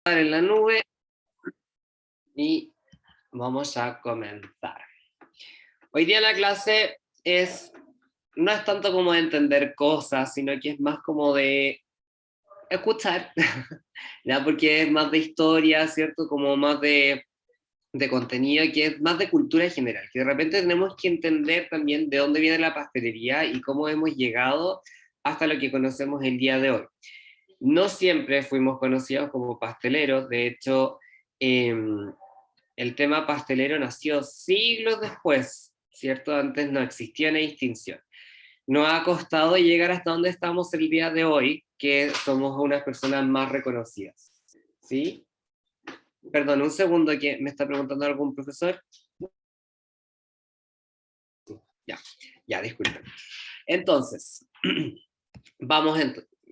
En la nube y vamos a comenzar. Hoy día la clase no es tanto como de entender cosas, sino que es más como de escuchar, ¿ya? Porque es más de historia, ¿cierto? Como más de contenido, que es más de cultura en general, que de repente tenemos que entender también de dónde viene la pastelería y cómo hemos llegado hasta lo que conocemos el día de hoy. No siempre fuimos conocidos como pasteleros, de hecho, el tema pastelero nació siglos después, ¿cierto? Antes no existía una distinción. Nos ha costado llegar hasta donde estamos el día de hoy, que somos unas personas más reconocidas, ¿sí? Perdón, un segundo, que me está preguntando algún profesor. Ya, disculpen. Entonces,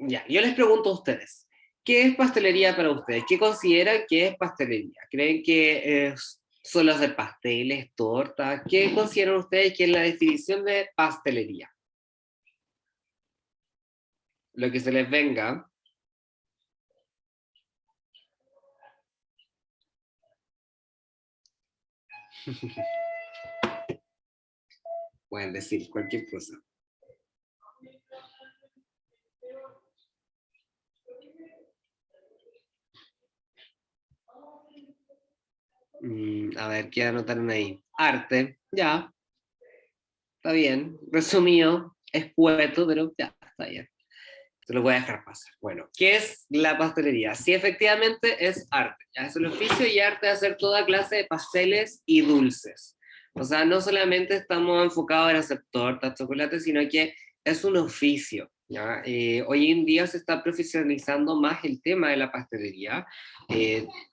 ya, yo les pregunto a ustedes, ¿qué es pastelería para ustedes? ¿Qué consideran que es pastelería? ¿Creen que solo hacer pasteles, tortas? ¿Qué consideran ustedes que es la definición de pastelería? Lo que se les venga. Pueden decir cualquier cosa. A ver, ¿qué anotaron ahí? Arte, ya, está bien. Resumido, escueto, pero ya, está bien. Se lo voy a dejar pasar. Bueno, ¿qué es la pastelería? Sí, efectivamente es arte. Ya es el oficio y arte de hacer toda clase de pasteles y dulces. O sea, no solamente estamos enfocados en hacer tortas, chocolates, sino que es un oficio. ¿Ya? Hoy en día se está profesionalizando más el tema de la pastelería,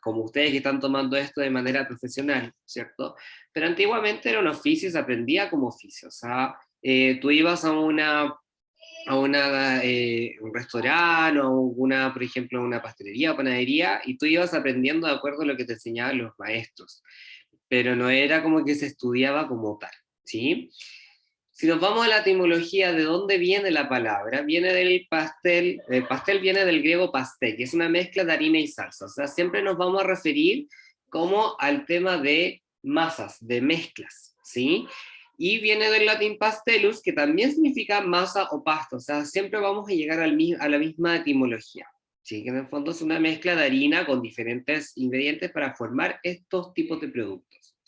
como ustedes que están tomando esto de manera profesional, ¿cierto? Pero antiguamente era un oficio y se aprendía como oficio. O sea, tú ibas un restaurante o por ejemplo, una pastelería o panadería, y tú ibas aprendiendo de acuerdo a lo que te enseñaban los maestros, pero no era como que se estudiaba como tal, ¿sí? Si nos vamos a la etimología de dónde viene la palabra, viene del pastel, el pastel viene del griego pastel, que es una mezcla de harina y salsa, o sea, siempre nos vamos a referir como al tema de masas, de mezclas, ¿sí? Y viene del latín pastelus, que también significa masa o pasto, o sea, siempre vamos a llegar a la misma etimología, ¿sí? Que en el fondo es una mezcla de harina con diferentes ingredientes para formar estos tipos de productos.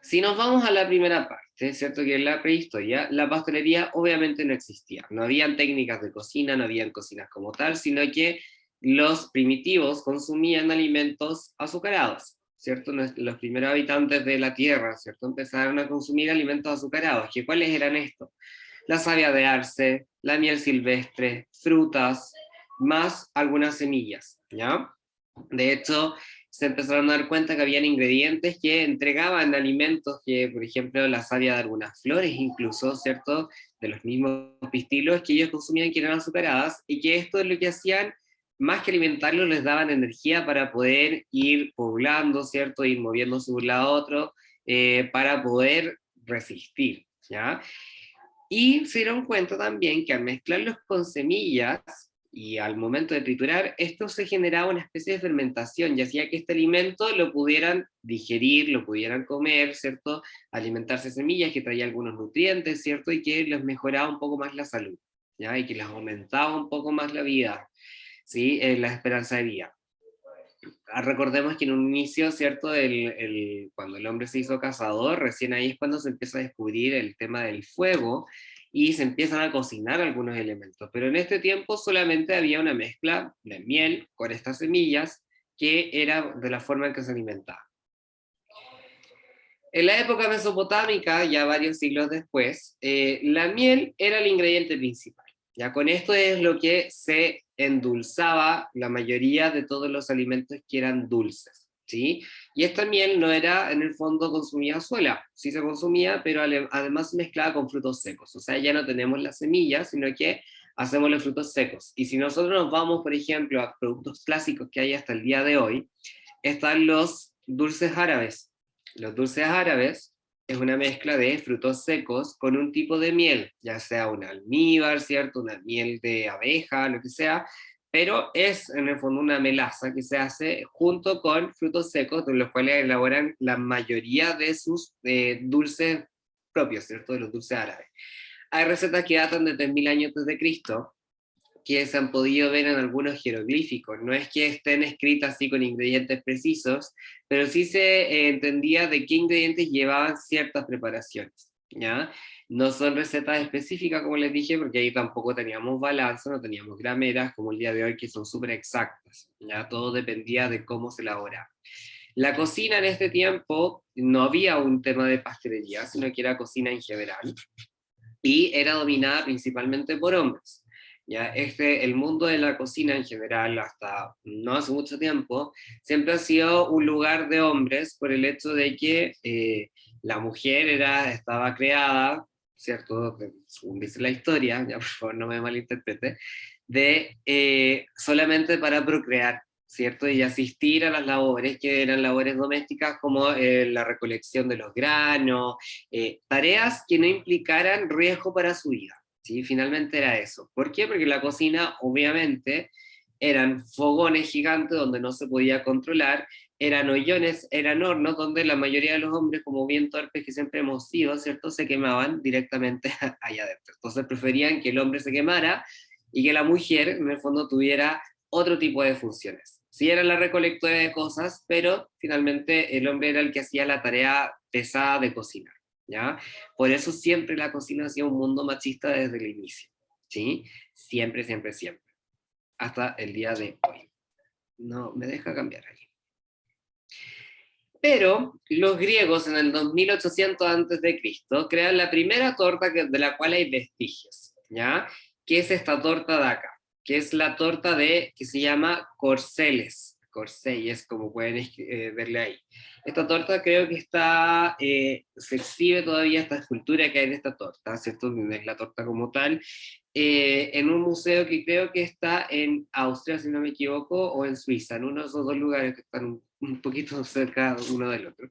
Si nos vamos a la primera parte, ¿cierto? Que es la prehistoria, la pastelería obviamente no existía. No habían técnicas de cocina, no habían cocinas como tal, sino que los primitivos consumían alimentos azucarados, ¿cierto? Los primeros habitantes de la Tierra, ¿cierto? Empezaron a consumir alimentos azucarados. ¿Cuáles eran estos? La savia de arce, la miel silvestre, frutas, más algunas semillas, ¿ya? De hecho, se empezaron a dar cuenta que habían ingredientes que entregaban alimentos que, por ejemplo, la savia de algunas flores incluso, ¿cierto? De los mismos pistilos que ellos consumían que eran azucaradas, y que esto es lo que hacían, más que alimentarlos, les daban energía para poder ir poblando, ¿cierto? Ir moviéndose de un lado a otro, para poder resistir, ¿ya? Y se dieron cuenta también que al mezclarlos con semillas y al momento de triturar, esto se generaba una especie de fermentación y hacía que este alimento lo pudieran digerir, lo pudieran comer, ¿cierto? Alimentarse de semillas que traía algunos nutrientes, ¿cierto? Y que les mejoraba un poco más la salud, ¿ya? Y que les aumentaba un poco más la vida, ¿sí? La esperanza de vida. Recordemos que en un inicio, ¿cierto? Cuando el hombre se hizo cazador, recién ahí es cuando se empieza a descubrir el tema del fuego y se empiezan a cocinar algunos elementos. Pero en este tiempo solamente había una mezcla de miel con estas semillas, que era de la forma en que se alimentaba. En la época mesopotámica, ya varios siglos después, la miel era el ingrediente principal. Ya con esto es lo que se endulzaba la mayoría de todos los alimentos que eran dulces, ¿sí? Y esta miel no era en el fondo consumida sola, sí se consumía, pero además mezclada con frutos secos. O sea, ya no tenemos las semillas, sino que hacemos los frutos secos. Y si nosotros nos vamos, por ejemplo, a productos clásicos que hay hasta el día de hoy, están los dulces árabes. Los dulces árabes es una mezcla de frutos secos con un tipo de miel, ya sea un almíbar, ¿cierto? Una miel de abeja, lo que sea, pero es en el fondo una melaza que se hace junto con frutos secos, de los cuales elaboran la mayoría de sus dulces propios, ¿cierto? De los dulces árabes. Hay recetas que datan de 3000 años antes de Cristo, que se han podido ver en algunos jeroglíficos. No es que estén escritas así con ingredientes precisos, pero sí se entendía de qué ingredientes llevaban ciertas preparaciones, ¿ya? No son recetas específicas, como les dije, porque ahí tampoco teníamos balanza, no teníamos grameras, como el día de hoy, que son súper exactas, ¿ya? Todo dependía de cómo se elaboraba. La cocina en este tiempo no había un tema de pastelería, sino que era cocina en general, y era dominada principalmente por hombres. ¿Ya? El mundo de la cocina en general, hasta no hace mucho tiempo, siempre ha sido un lugar de hombres por el hecho de que la mujer estaba creada, ¿cierto? Según dice la historia, ya por favor no me malinterprete, de solamente para procrear, ¿cierto? Y asistir a las labores que eran labores domésticas como la recolección de los granos, tareas que no implicaran riesgo para su vida, ¿sí? Finalmente era eso. ¿Por qué? Porque la cocina, obviamente, eran fogones gigantes donde no se podía controlar, eran hoyones, eran hornos donde la mayoría de los hombres, como bien torpes que siempre hemos sido, ¿cierto?, se quemaban directamente allá adentro. Entonces preferían que el hombre se quemara y que la mujer, en el fondo, tuviera otro tipo de funciones. Sí era la recolectora de cosas, pero finalmente el hombre era el que hacía la tarea pesada de cocinar, ¿ya? Por eso siempre la cocina ha sido un mundo machista desde el inicio, ¿sí? Siempre, siempre, siempre. Hasta el día de hoy. No, me deja cambiar ahí. Pero los griegos en el 2800 a.C. crean la primera torta de la cual hay vestigios, ¿ya? Que es esta torta de acá, que es la torta que se llama corceles, corcelles, como pueden verle ahí. Esta torta creo que se exhibe todavía esta escultura que hay de esta torta, ¿cierto? Es la torta como tal, en un museo que creo que está en Austria, si no me equivoco, o en Suiza, en uno de esos dos lugares que están un poquito cerca uno del otro,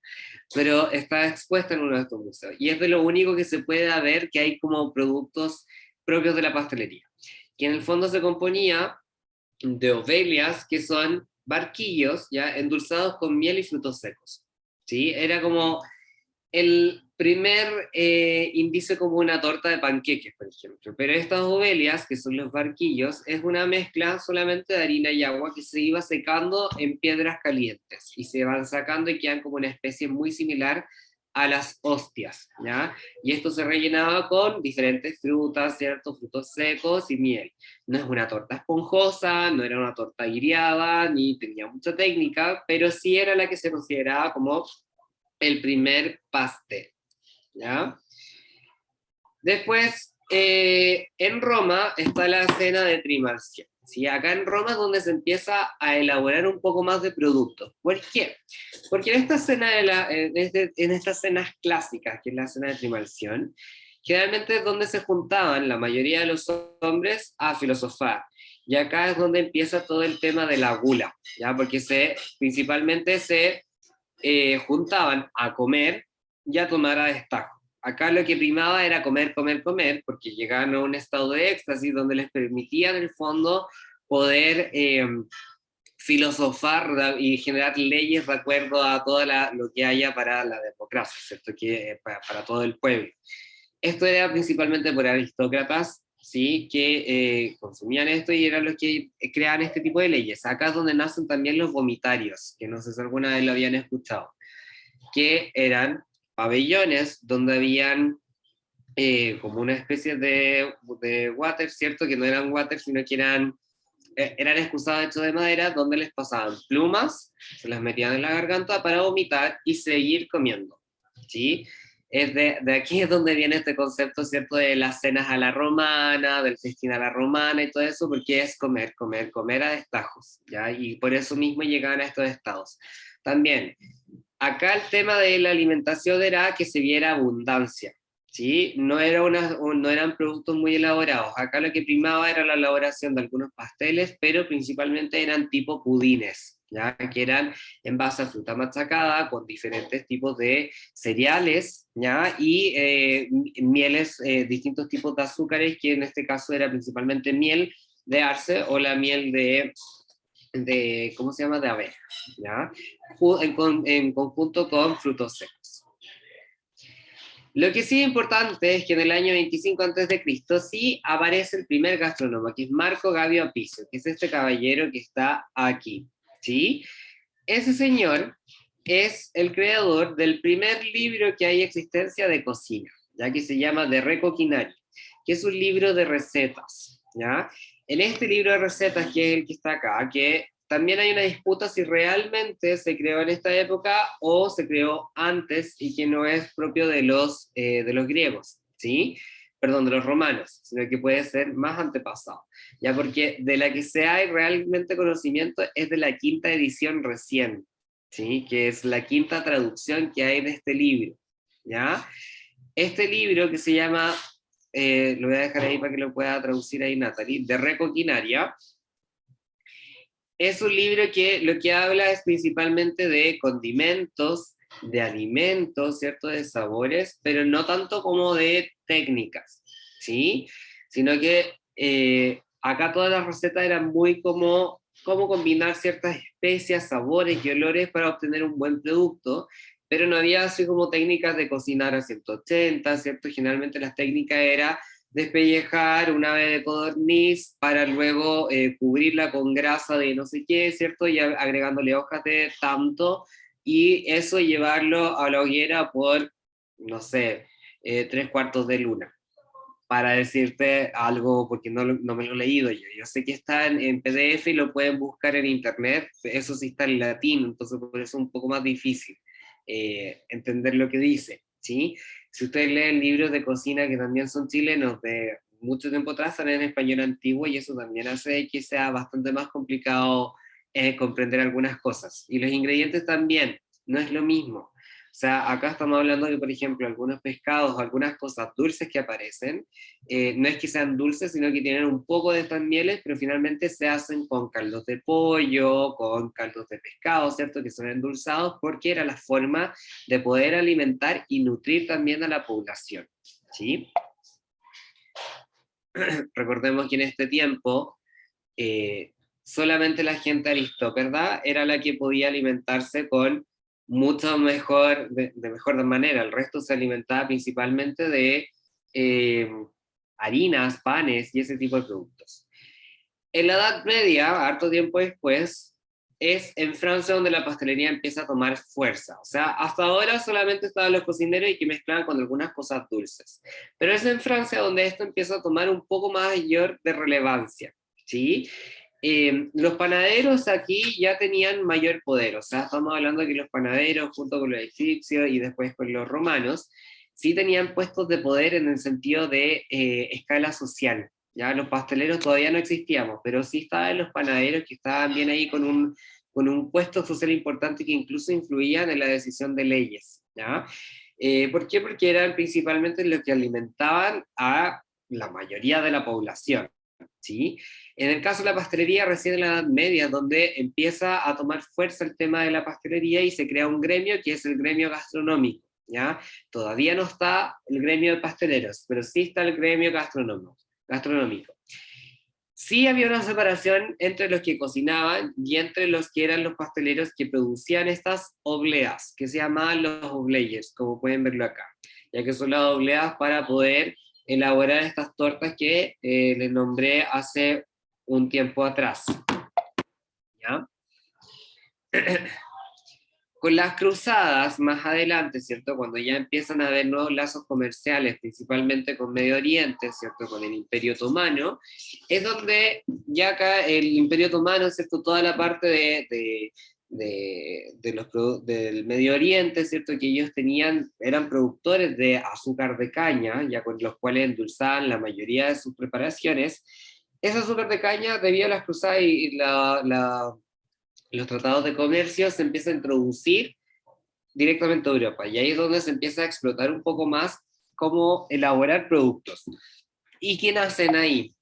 pero está expuesta en uno de estos museos, y es de lo único que se puede ver que hay como productos propios de la pastelería, que en el fondo se componía de ovelias, que son barquillos, ya endulzados con miel y frutos secos, ¿sí? Era como el primer indicio como una torta de panqueques, por ejemplo. Pero estas ovelias, que son los barquillos, es una mezcla solamente de harina y agua que se iba secando en piedras calientes y se van sacando y quedan como una especie muy similar a las hostias, ¿ya? Y esto se rellenaba con diferentes frutas, ¿cierto? Frutos secos y miel. No es una torta esponjosa, no era una torta guiada, ni tenía mucha técnica, pero sí era la que se consideraba como el primer pastel, ¿ya? Después, en Roma está la cena de Trimalciano, ¿sí? Acá en Roma es donde se empieza a elaborar un poco más de productos. ¿Por qué? Porque en esta cena en estas cenas clásicas, que es la cena de Trimalción, generalmente es donde se juntaban la mayoría de los hombres a filosofar. Y acá es donde empieza todo el tema de la gula, ¿ya? Porque principalmente se juntaban a comer y a tomar a destajo. Acá lo que primaba era comer, comer, comer, porque llegaban a un estado de éxtasis donde les permitía en el fondo poder filosofar y generar leyes de acuerdo a todo lo que haya para la democracia, ¿cierto? Para todo el pueblo. Esto era principalmente por aristócratas, ¿sí? Que consumían esto y eran los que creaban este tipo de leyes. Acá es donde nacen también los vomitarios, que no sé si alguna vez lo habían escuchado, que eran pabellones donde habían como una especie de water, ¿cierto? Que no eran water, sino que eran excusados hechos de madera, donde les pasaban plumas, se las metían en la garganta para vomitar y seguir comiendo, ¿sí? De aquí es donde viene este concepto, ¿cierto?, de las cenas a la romana, del festín a la romana y todo eso, porque es comer, comer, comer a destajos, ¿ya? Y por eso mismo llegaban a estos estados. También, acá el tema de la alimentación era que se viera abundancia, ¿sí? No eran productos muy elaborados. Acá lo que primaba era la elaboración de algunos pasteles, pero principalmente eran tipo pudines, ¿ya? Que eran en base a fruta machacada, con diferentes tipos de cereales, ¿ya? Y mieles, distintos tipos de azúcares, que en este caso era principalmente miel, de arce o la miel de ¿cómo se llama? De abeja, ¿ya? En conjunto con frutos secos. Lo que sí es importante es que en el año 25 a.C. sí aparece el primer gastrónomo, que es Marco Gabio Apicio, que es este caballero que está aquí, ¿sí? Ese señor es el creador del primer libro que hay existencia de cocina, ya que se llama De Re Coquinaria, que es un libro de recetas, ¿ya? En este libro de recetas, que es el que está acá, que también hay una disputa si realmente se creó en esta época o se creó antes y que no es propio de los griegos, ¿sí? Perdón, de los romanos, sino que puede ser más antepasado, ya porque de la que se hay realmente conocimiento es de la quinta edición recién, ¿sí? Que es la quinta traducción que hay de este libro, ¿ya? Este libro que se llama, lo voy a dejar ahí para que lo pueda traducir ahí Natalie, de Re Coquinaria, es un libro que lo que habla es principalmente de condimentos, de alimentos, ¿cierto? De sabores, pero no tanto como de técnicas, ¿sí? Sino que acá todas las recetas eran muy como cómo combinar ciertas especias, sabores y olores para obtener un buen producto, pero no había así como técnicas de cocinar a 180, ¿cierto? Generalmente las técnicas eran despellejar una ave de codorniz para luego cubrirla con grasa de no sé qué, ¿cierto? Y agregándole hojas de tanto, y eso llevarlo a la hoguera por, no sé, 3 cuartos de luna, para decirte algo, porque no me lo he leído yo. Yo sé que está en PDF y lo pueden buscar en internet, eso sí está en latín, entonces por eso es un poco más difícil entender lo que dice, ¿sí? Si ustedes leen libros de cocina que también son chilenos de mucho tiempo atrás, están en español antiguo y eso también hace que sea bastante más complicado comprender algunas cosas. Y los ingredientes también, no es lo mismo. O sea, acá estamos hablando de, por ejemplo, algunos pescados, algunas cosas dulces que aparecen, no es que sean dulces, sino que tienen un poco de estas mieles, pero finalmente se hacen con caldos de pollo, con caldos de pescado, ¿cierto? Que son endulzados porque era la forma de poder alimentar y nutrir también a la población, ¿sí? Recordemos que en este tiempo solamente la gente aristócrata era la que podía alimentarse con mucho mejor, de mejor manera. El resto se alimentaba principalmente de eh, harinas, panes y ese tipo de productos. En la Edad Media, harto tiempo después, es en Francia donde la pastelería empieza a tomar fuerza. O sea, hasta ahora solamente estaban los cocineros y que mezclaban con algunas cosas dulces. Pero es en Francia donde esto empieza a tomar un poco mayor de relevancia, ¿sí? Los panaderos aquí ya tenían mayor poder, o sea, estamos hablando de que los panaderos, junto con los egipcios y después con los romanos, sí tenían puestos de poder en el sentido de escala social. Ya los pasteleros todavía no existíamos, pero sí estaban los panaderos que estaban bien ahí con un puesto social importante que incluso influían en la decisión de leyes. ¿Ya? ¿Por qué? Porque eran principalmente los que alimentaban a la mayoría de la población. ¿Sí? En el caso de la pastelería, recién en la Edad Media, donde empieza a tomar fuerza el tema de la pastelería y se crea un gremio que es el gremio gastronómico, ¿ya? Todavía no está el gremio de pasteleros, pero sí está el gremio gastronómico. Sí había una separación entre los que cocinaban y entre los que eran los pasteleros que producían estas obleas, que se llamaban los obleyes, como pueden verlo acá, ya que son las obleas para poder elaborar estas tortas que les nombré hace un tiempo atrás. ¿Ya? Con las cruzadas más adelante, ¿cierto? Cuando ya empiezan a haber nuevos lazos comerciales, principalmente con Medio Oriente, ¿cierto? Con el Imperio Otomano, es donde ya acá el Imperio Otomano, ¿cierto? Toda la parte del Medio Oriente, ¿cierto? Que ellos tenían, eran productores de azúcar de caña, ya con los cuales endulzaban la mayoría de sus preparaciones. Ese azúcar de caña, debido a las cruzadas y los tratados de comercio, se empieza a introducir directamente a Europa, y ahí es donde se empieza a explotar un poco más cómo elaborar productos. ¿Y qué hacen ahí?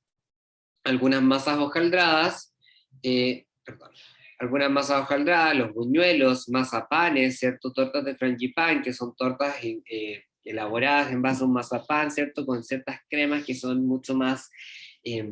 Algunas masas hojaldradas, perdón, algunas masas hojaldradas, los buñuelos, mazapanes, ¿cierto? Tortas de frangipán, que son tortas elaboradas en base a un mazapán, ¿cierto? Con ciertas cremas que son mucho más, eh,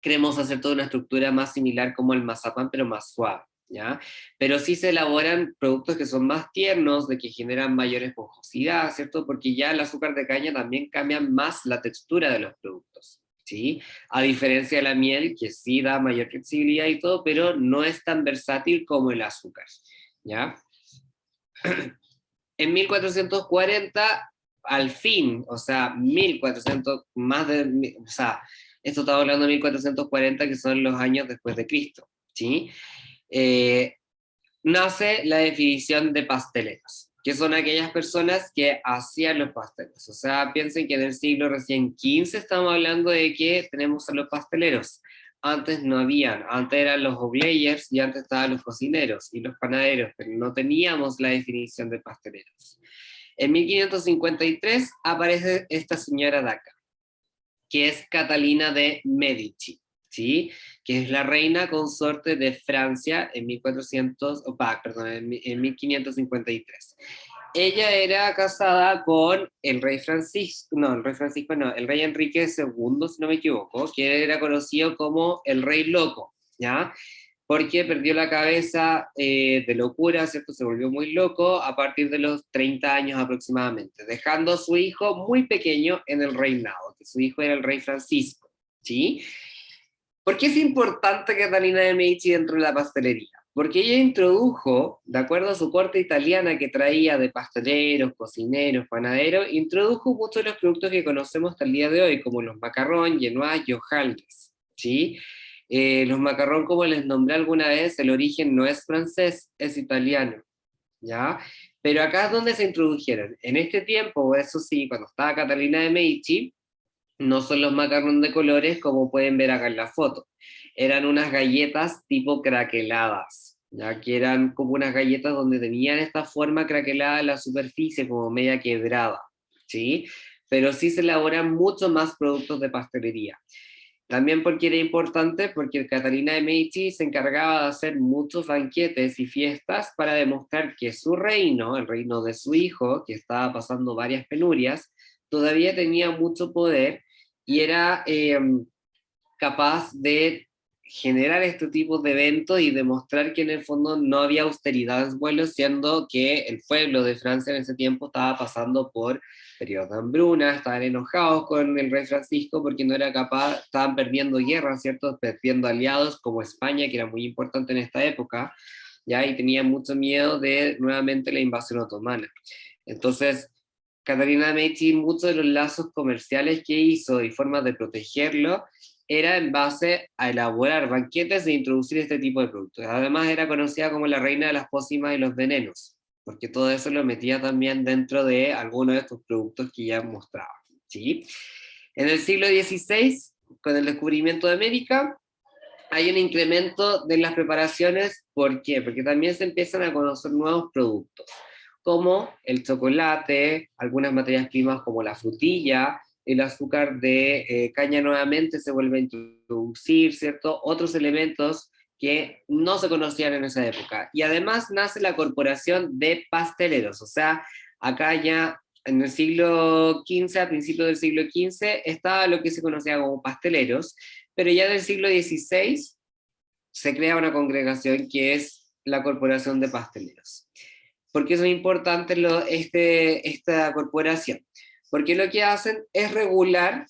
queremos hacer toda una estructura más similar como el mazapán, pero más suave, ¿ya? Pero sí se elaboran productos que son más tiernos, de que generan mayor esponjosidad, ¿cierto? Porque ya el azúcar de caña también cambia más la textura de los productos, ¿sí? A diferencia de la miel, que sí da mayor flexibilidad y todo, pero no es tan versátil como el azúcar, ¿ya? En 1440, al fin, o sea, 1400, o sea, esto estaba hablando de 1440, que son los años después de Cristo, ¿sí? Eh, Nace la definición de pasteleros, que son aquellas personas que hacían los pasteles. O sea, piensen que en el siglo recién XV estamos hablando de que tenemos a los pasteleros. Antes no habían, antes eran los oblayers y antes estaban los cocineros y los panaderos, pero no teníamos la definición de pasteleros. En 1553 aparece esta señora de acá, que es Catalina de Medici, ¿sí? Que es la reina consorte de Francia en 1400, perdón, en 1553. Ella era casada con el rey Francisco, no, el rey Francisco no, el rey Enrique II, si no me equivoco, que era conocido como el rey loco, ¿ya? Porque perdió la cabeza de locura, ¿cierto? Se volvió muy loco a partir de los 30 años aproximadamente, dejando a su hijo muy pequeño en el reinado, que su hijo era el rey Francisco, ¿sí? ¿Por qué es importante Catalina de Medici dentro de la pastelería? Porque ella introdujo, de acuerdo a su corte italiana que traía de pasteleros, cocineros, panaderos, introdujo muchos de los productos que conocemos hasta el día de hoy, como los macarrón, genoise y hojaldres, ¿sí? Los macarrón, como les nombré alguna vez, el origen no es francés, es italiano, ¿ya? Pero acá es donde se introdujeron. En este tiempo, eso sí, cuando estaba Catalina de Medici, no son los macarrón de colores como pueden ver acá en la foto. Eran unas galletas tipo craqueladas, ya que eran como unas galletas donde tenían esta forma craquelada en la superficie, como media quebrada, ¿sí? Pero sí se elaboran mucho más productos de pastelería. También porque era importante, porque Catalina de Medici se encargaba de hacer muchos banquetes y fiestas para demostrar que su reino, el reino de su hijo, que estaba pasando varias penurias, todavía tenía mucho poder y era capaz de generar este tipo de eventos y demostrar que en el fondo no había austeridad en vuelo, siendo que el pueblo de Francia en ese tiempo estaba pasando por periodos de hambruna, estaban enojados con el rey Francisco porque no era capaz, estaban perdiendo guerras, ¿cierto? Perdiendo aliados como España, que era muy importante en esta época, ¿ya? Y tenían mucho miedo de nuevamente la invasión otomana. Entonces, Catalina de Medici, muchos de los lazos comerciales que hizo y formas de protegerlo era en base a elaborar banquetes e introducir este tipo de productos. Además era conocida como la reina de las pócimas y los venenos, porque todo eso lo metía también dentro de algunos de estos productos que ya mostraba, ¿sí? En el siglo XVI, con el descubrimiento de América, hay un incremento de las preparaciones. ¿Por qué? Porque también se empiezan a conocer nuevos productos, como el chocolate, algunas materias primas como la frutilla, el azúcar de caña nuevamente se vuelve a introducir, ¿cierto? Otros elementos que no se conocían en esa época. Y además nace la Corporación de Pasteleros, o sea, acá ya en el siglo XV, a principios del siglo XV, estaba lo que se conocía como pasteleros, pero ya en el siglo XVI se crea una congregación que es la Corporación de Pasteleros. ¿Por qué es importante esta corporación? Porque lo que hacen es regular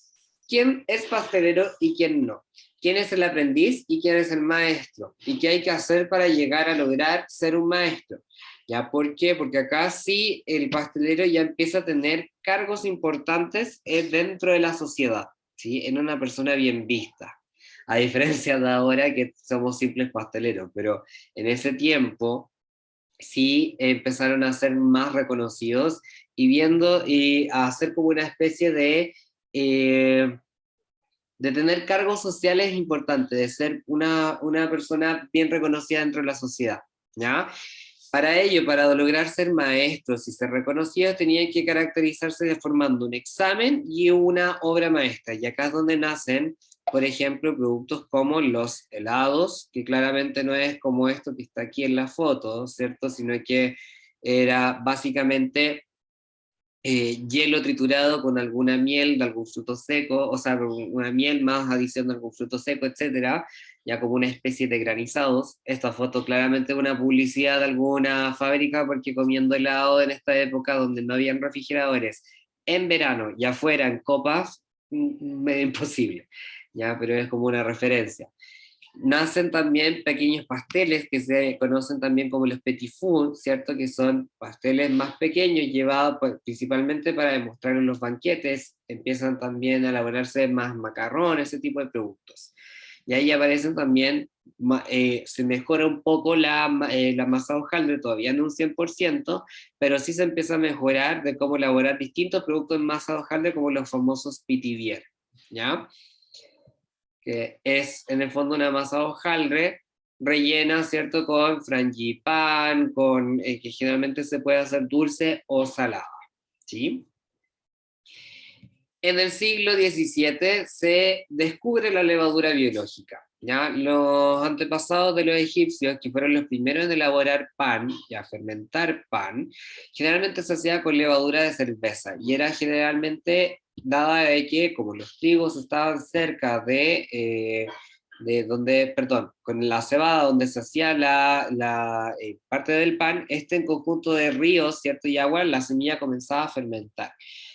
quién es pastelero y quién no, quién es el aprendiz y quién es el maestro, y qué hay que hacer para llegar a lograr ser un maestro. ¿Ya? ¿Por qué? Porque acá sí el pastelero ya empieza a tener cargos importantes dentro de la sociedad, ¿sí? En una persona bien vista, a diferencia de ahora que somos simples pasteleros, pero en ese tiempo sí empezaron a ser más reconocidos y viendo y a hacer como una especie eh, de tener cargos sociales importantes, de ser una persona bien reconocida dentro de la sociedad, ¿ya? Para ello, para lograr ser maestros y ser reconocidos, tenían que caracterizarse formando un examen y una obra maestra, y acá es donde nacen, por ejemplo, productos como los helados, que claramente no es como esto que está aquí en la foto, ¿cierto? Sino que era básicamente hielo triturado con alguna miel de algún fruto seco, o sea, con una miel más adición de algún fruto seco, etcétera, ya como una especie de granizados. Esta foto claramente es una publicidad de alguna fábrica, porque comiendo helado en esta época donde no habían refrigeradores, en verano y afuera en copas, medio imposible, ya, pero es como una referencia. Nacen también pequeños pasteles que se conocen también como los petit fours, ¿cierto? Que son pasteles más pequeños llevados principalmente para demostrar en los banquetes. Empiezan también a elaborarse más macarrones, ese tipo de productos. Y ahí aparecen también, se mejora un poco la masa de hojaldre, todavía no un 100%, pero sí se empieza a mejorar de cómo elaborar distintos productos en masa de hojaldre, como los famosos pitivier, ¿ya? Que es en el fondo una masa de hojaldre rellena, ¿cierto?, con frangipán, que generalmente se puede hacer dulce o salada, ¿sí? En el siglo XVII se descubre la levadura biológica. ¿Ya? Los antepasados de los egipcios, que fueron los primeros en elaborar pan y a fermentar pan, generalmente se hacía con levadura de cerveza, y era generalmente dada de que, como los trigos estaban cerca de donde, perdón, con la cebada donde se hacía la parte del pan, en conjunto de ríos, ¿cierto?, y agua, la semilla comenzaba a fermentar.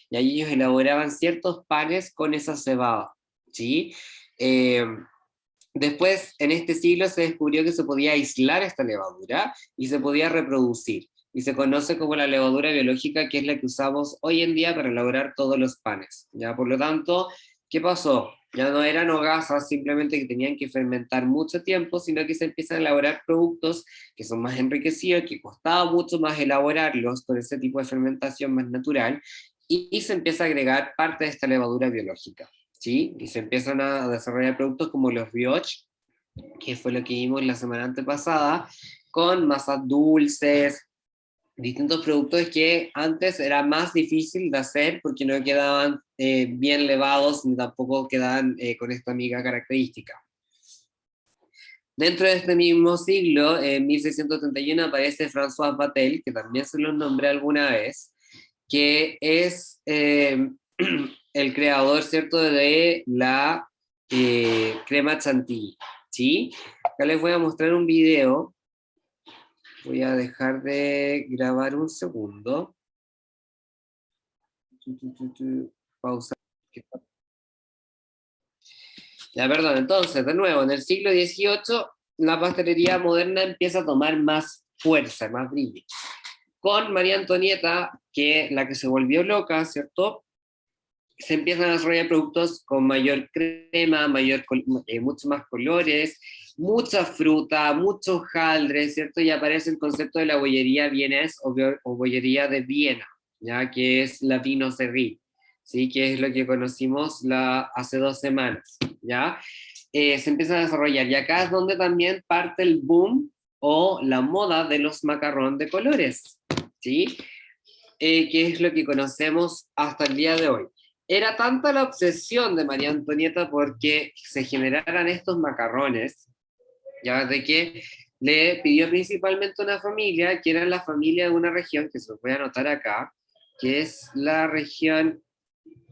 Y ahí ellos elaboraban ciertos panes con esa cebada, ¿sí? Eh, Después, en este siglo, se descubrió que se podía aislar esta levadura y se podía reproducir. Y se conoce como la levadura biológica, que es la que usamos hoy en día para elaborar todos los panes. ¿Ya? Por lo tanto, ¿qué pasó? Ya no eran hogazas simplemente que tenían que fermentar mucho tiempo, sino que se empiezan a elaborar productos que son más enriquecidos, que costaba mucho más elaborarlos con ese tipo de fermentación más natural, y se empieza a agregar parte de esta levadura biológica. ¿Sí? Y se empiezan a desarrollar productos como los brioche, que fue lo que vimos la semana antepasada, con masas dulces, distintos productos que antes era más difícil de hacer porque no quedaban bien levados ni tampoco quedaban con esta miga característica. Dentro de este mismo siglo, en 1631, aparece François Vatel, que también se lo nombré alguna vez, que es el creador, ¿cierto?, de la crema chantilly, ¿sí? Acá les voy a mostrar un video. Voy a dejar de grabar un segundo. Pausa. Ya, perdón, entonces, de nuevo, en el siglo XVIII, la pastelería moderna empieza a tomar más fuerza, más brillo. Con María Antonieta, que la que se volvió loca, ¿cierto?, se empiezan a desarrollar productos con mayor crema, muchos más colores, mucha fruta, mucho hojaldre, ¿cierto? Y aparece el concepto de la bollería vienés o bollería de Viena, ¿ya? Que es la vino serrí, ¿sí? Que es lo que conocimos hace 2 semanas, ¿ya? Se empieza a desarrollar, y acá es donde también parte el boom o la moda de los macarrón de colores, ¿sí? Que es lo que conocemos hasta el día de hoy. Era tanta la obsesión de María Antonieta porque se generaran estos macarrones, ya, de que le pidió principalmente a una familia, que era la familia de una región, que se los voy a anotar acá, que es la región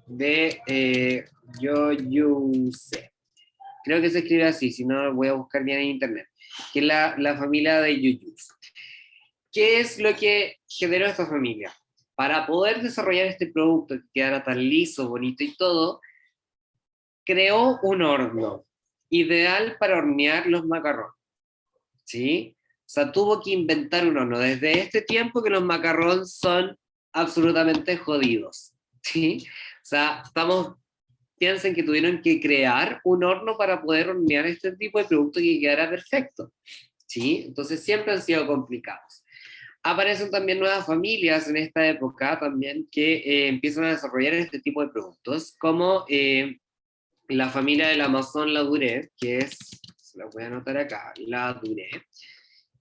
de Yoyuse. Creo que se escribe así, si no lo voy a buscar bien en internet, que es la familia de Yuyus. ¿Qué es lo que generó esta familia? Para poder desarrollar este producto que quedara tan liso, bonito y todo, creó un horno ideal para hornear los macarrones, ¿sí? O sea, tuvo que inventar un horno. Desde este tiempo que los macarrones son absolutamente jodidos, ¿sí? O sea, piensen que tuvieron que crear un horno para poder hornear este tipo de producto y que quedara perfecto, ¿sí? Entonces siempre han sido complicados. Aparecen también nuevas familias en esta época también que empiezan a desarrollar este tipo de productos, como la familia del Amazon Ladurée, que es, se la voy a anotar acá, Ladurée,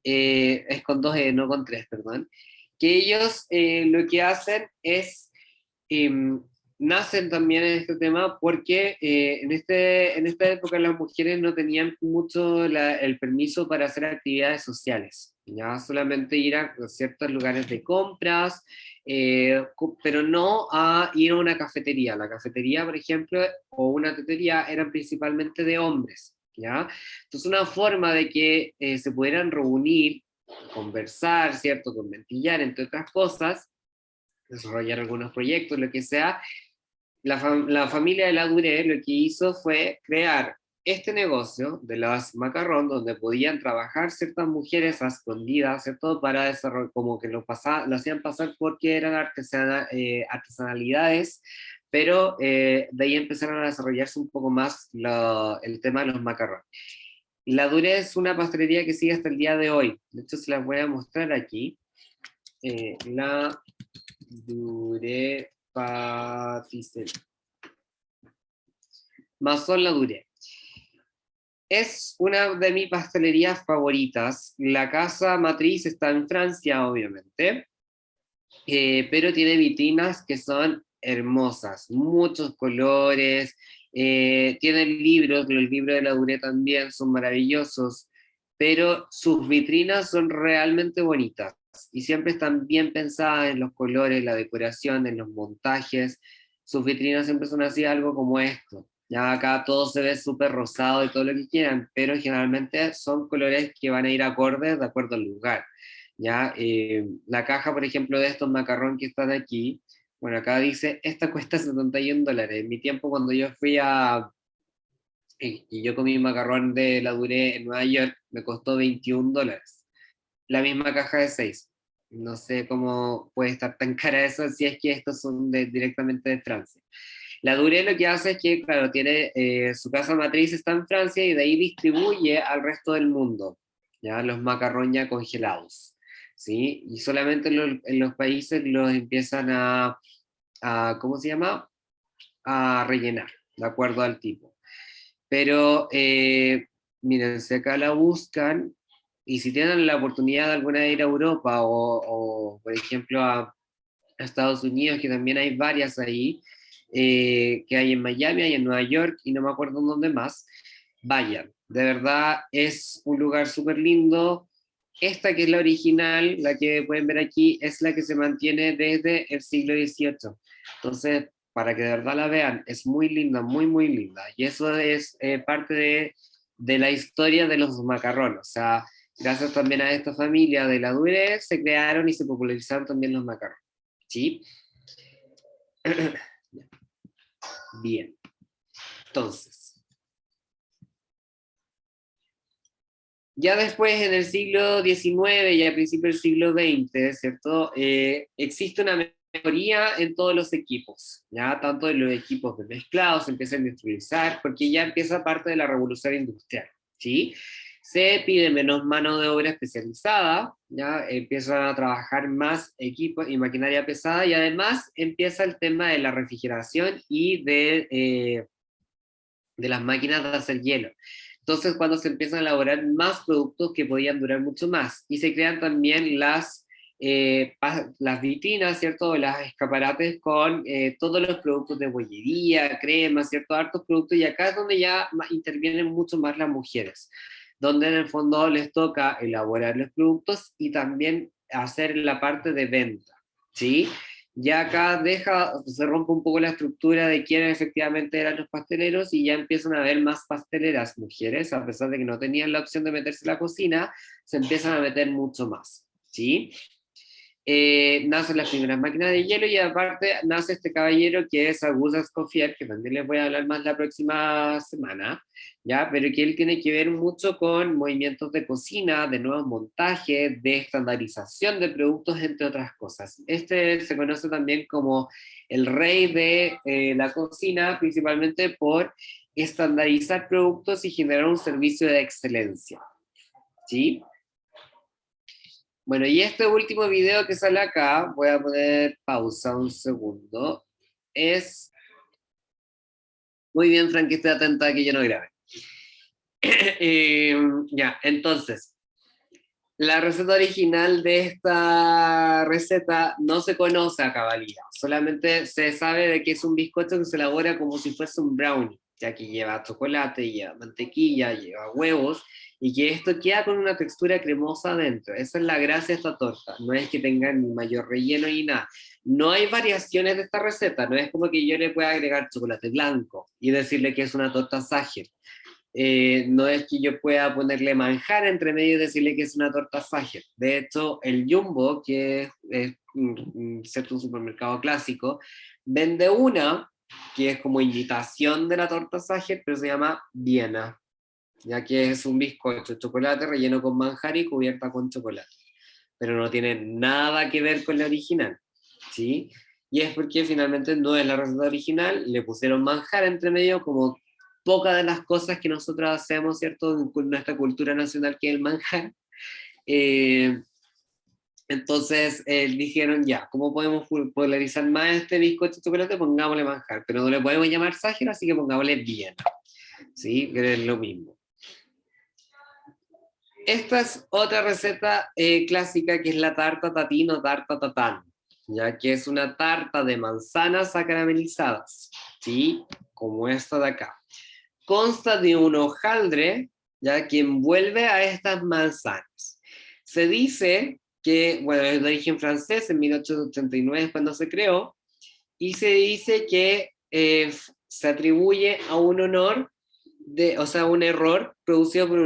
es con 2 E, no con 3, perdón, que ellos lo que hacen es nacen también en este tema porque en esta época las mujeres no tenían mucho el permiso para hacer actividades sociales, ya solamente ir a ciertos lugares de compras, pero no a ir a una cafetería. La cafetería, por ejemplo, o una tetería eran principalmente de hombres, ¿ya? Entonces una forma de que se pudieran reunir, conversar, ¿cierto? Conventillar, entre otras cosas, desarrollar algunos proyectos, lo que sea, la familia de la Duré lo que hizo fue crear este negocio de las macarrón, donde podían trabajar ciertas mujeres a escondidas, ¿cierto? Para desarrollar, como que lo hacían pasar porque eran artesanalidades, pero de ahí empezaron a desarrollarse un poco más el tema de los macarrones. La Duré es una pastelería que sigue hasta el día de hoy. De hecho, se las voy a mostrar aquí. La Duré Patisserie. Maison La Durée. Es una de mis pastelerías favoritas. La casa matriz está en Francia, obviamente, pero tiene vitrinas que son hermosas, muchos colores, tienen libros, los libros de La Durée también son maravillosos, pero sus vitrinas son realmente bonitas y siempre están bien pensadas en los colores, la decoración, en los montajes. Sus vitrinas siempre son así, algo como esto. Ya acá todo se ve súper rosado y todo lo que quieran, pero generalmente son colores que van a ir acordes de acuerdo al lugar. ¿Ya? La caja, por ejemplo, de estos macarrón que están aquí, bueno, acá dice, esta cuesta $71. En mi tiempo, cuando yo fui y yo comí macarrón de la Duré en Nueva York, me costó $21. La misma caja de 6. No sé cómo puede estar tan cara eso si es que estos son directamente de Francia. La Duré lo que hace es que, claro, tiene su casa matriz está en Francia y de ahí distribuye al resto del mundo, ya los macarrón ya congelados, ¿sí? Y solamente en los países los empiezan ¿cómo se llama? A rellenar, de acuerdo al tipo. Pero, miren, si acá la buscan, y si tienen la oportunidad de alguna de ir a Europa por ejemplo, a Estados Unidos, que también hay varias ahí, que hay en Miami, hay en Nueva York y no me acuerdo en dónde más, vayan. De verdad es un lugar súper lindo. Esta que es la original, la que pueden ver aquí, es la que se mantiene desde el siglo XVIII. Entonces, para que de verdad la vean, es muy linda, muy, muy linda. Y eso es parte de la historia de los macarrones. O sea, gracias también a esta familia de la Dure, se crearon y se popularizaron también los macarrones. ¿Sí? Bien. Entonces, ya después en el siglo XIX y a principios del siglo XX, ¿cierto? Existe una mejoría en todos los equipos, ya tanto en los equipos de mezclados se empiezan a industrializar, porque ya empieza parte de la revolución industrial, ¿sí? Se pide menos mano de obra especializada, ya empiezan a trabajar más equipos y maquinaria pesada, y además empieza el tema de la refrigeración y de las máquinas de hacer hielo. Entonces, cuando se empiezan a elaborar más productos que podían durar mucho más, y se crean también las vitrinas, ¿cierto? Las escaparates con todos los productos de bollería, cremas, ¿cierto? Hartos productos, y acá es donde ya intervienen mucho más las mujeres, donde en el fondo les toca elaborar los productos y también hacer la parte de venta, ¿sí? Ya acá se rompe un poco la estructura de quiénes efectivamente eran los pasteleros y ya empiezan a haber más pasteleras mujeres, a pesar de que no tenían la opción de meterse en la cocina, se empiezan a meter mucho más, ¿sí? Nacen las primeras máquinas de hielo y aparte nace este caballero que es Auguste Escoffier, que también les voy a hablar más la próxima semana, ¿ya? Pero que él tiene que ver mucho con movimientos de cocina, de nuevos montajes, de estandarización de productos, entre otras cosas. Este se conoce también como el rey de la cocina, principalmente por estandarizar productos y generar un servicio de excelencia, ¿sí? Bueno, y este último video que sale acá, voy a poner pausa un segundo, es, muy bien, Frank, que esté atenta a que yo no grabe. Ya, entonces, La receta original de esta receta no se conoce a cabalidad, solamente se sabe de que es un bizcocho que se elabora como si fuese un brownie, ya que lleva chocolate, lleva mantequilla, lleva huevos, y que esto queda con una textura cremosa adentro. Esa es la gracia de esta torta, no es que tenga ni mayor relleno ni nada. No hay variaciones de esta receta, no es como que yo le pueda agregar chocolate blanco y decirle que es una torta Sacher. No es que yo pueda ponerle manjar entre medio y decirle que es una torta Sacher. De hecho, el Jumbo, que es cierto, un supermercado clásico, vende una que es como imitación de la torta Sacher, pero se llama Viena, ya que es un bizcocho de chocolate relleno con manjar y cubierta con chocolate, pero no tiene nada que ver con la original, ¿sí? Y es porque finalmente no es la receta original, le pusieron manjar entre medio como pocas de las cosas que nosotros hacemos, ¿cierto? En nuestra cultura nacional, que es el manjar. Eh, entonces dijeron, ya, ¿cómo podemos polarizar más este bizcocho de chocolate? Pongámosle manjar, pero no le podemos llamar Sáhara, así que pongámosle bien, ¿sí? Que es lo mismo. Esta es otra receta clásica que es la tarta tatín o tarta tatán, ya que es una tarta de manzanas acaramelizadas, ¿sí? Como esta de acá. Consta de un hojaldre, ya que envuelve a estas manzanas. Se dice que, bueno, es de origen francés, en 1889 es cuando se creó, y se dice que se atribuye a un honor, o sea, un error producido por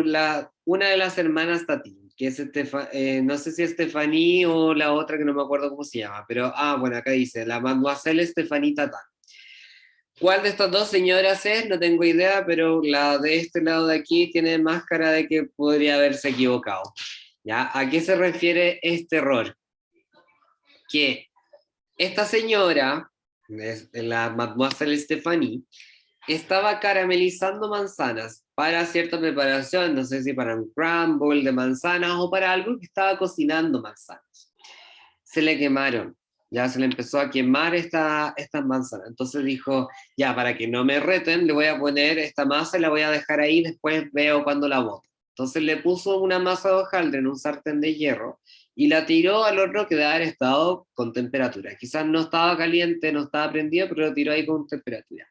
una de las hermanas Tatín, que es no sé si Estefaní o la otra que no me acuerdo cómo se llama, pero, bueno, acá dice, la Mademoiselle Estefaní Tatán. ¿Cuál de estas dos señoras es? No tengo idea, pero la de este lado de aquí tiene más cara de que podría haberse equivocado. ¿Ya? ¿A qué se refiere este error? Que esta señora, la Mademoiselle Stephanie, estaba caramelizando manzanas para cierta preparación, no sé si para un crumble de manzanas o para algo que estaba cocinando manzanas. Se le quemaron, ya se le empezó a quemar estas manzanas. Entonces dijo, ya, para que no me reten, le voy a poner esta masa y la voy a dejar ahí, después veo cuando la boto. Entonces le puso una masa de hojaldre en un sartén de hierro y la tiró al horno que debe haber estado con temperatura. Quizás no estaba caliente, no estaba prendido, pero lo tiró ahí con temperatura.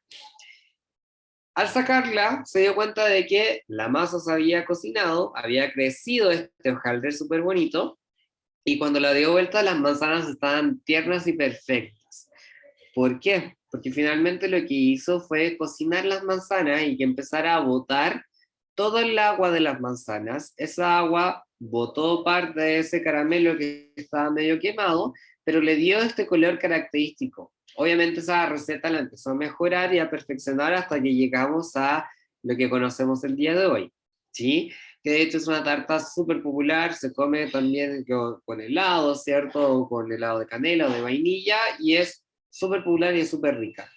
Al sacarla, se dio cuenta de que la masa se había cocinado, había crecido este hojaldre súper bonito, y cuando la dio vuelta, las manzanas estaban tiernas y perfectas. ¿Por qué? Porque finalmente lo que hizo fue cocinar las manzanas y que empezara a botar todo el agua de las manzanas. Esa agua botó parte de ese caramelo que estaba medio quemado, pero le dio este color característico. Obviamente esa receta la empezó a mejorar y a perfeccionar hasta que llegamos a lo que conocemos el día de hoy, ¿sí? Que de hecho es una tarta súper popular, se come también con helado, ¿cierto? Con helado de canela o de vainilla, y es súper popular y es súper rica.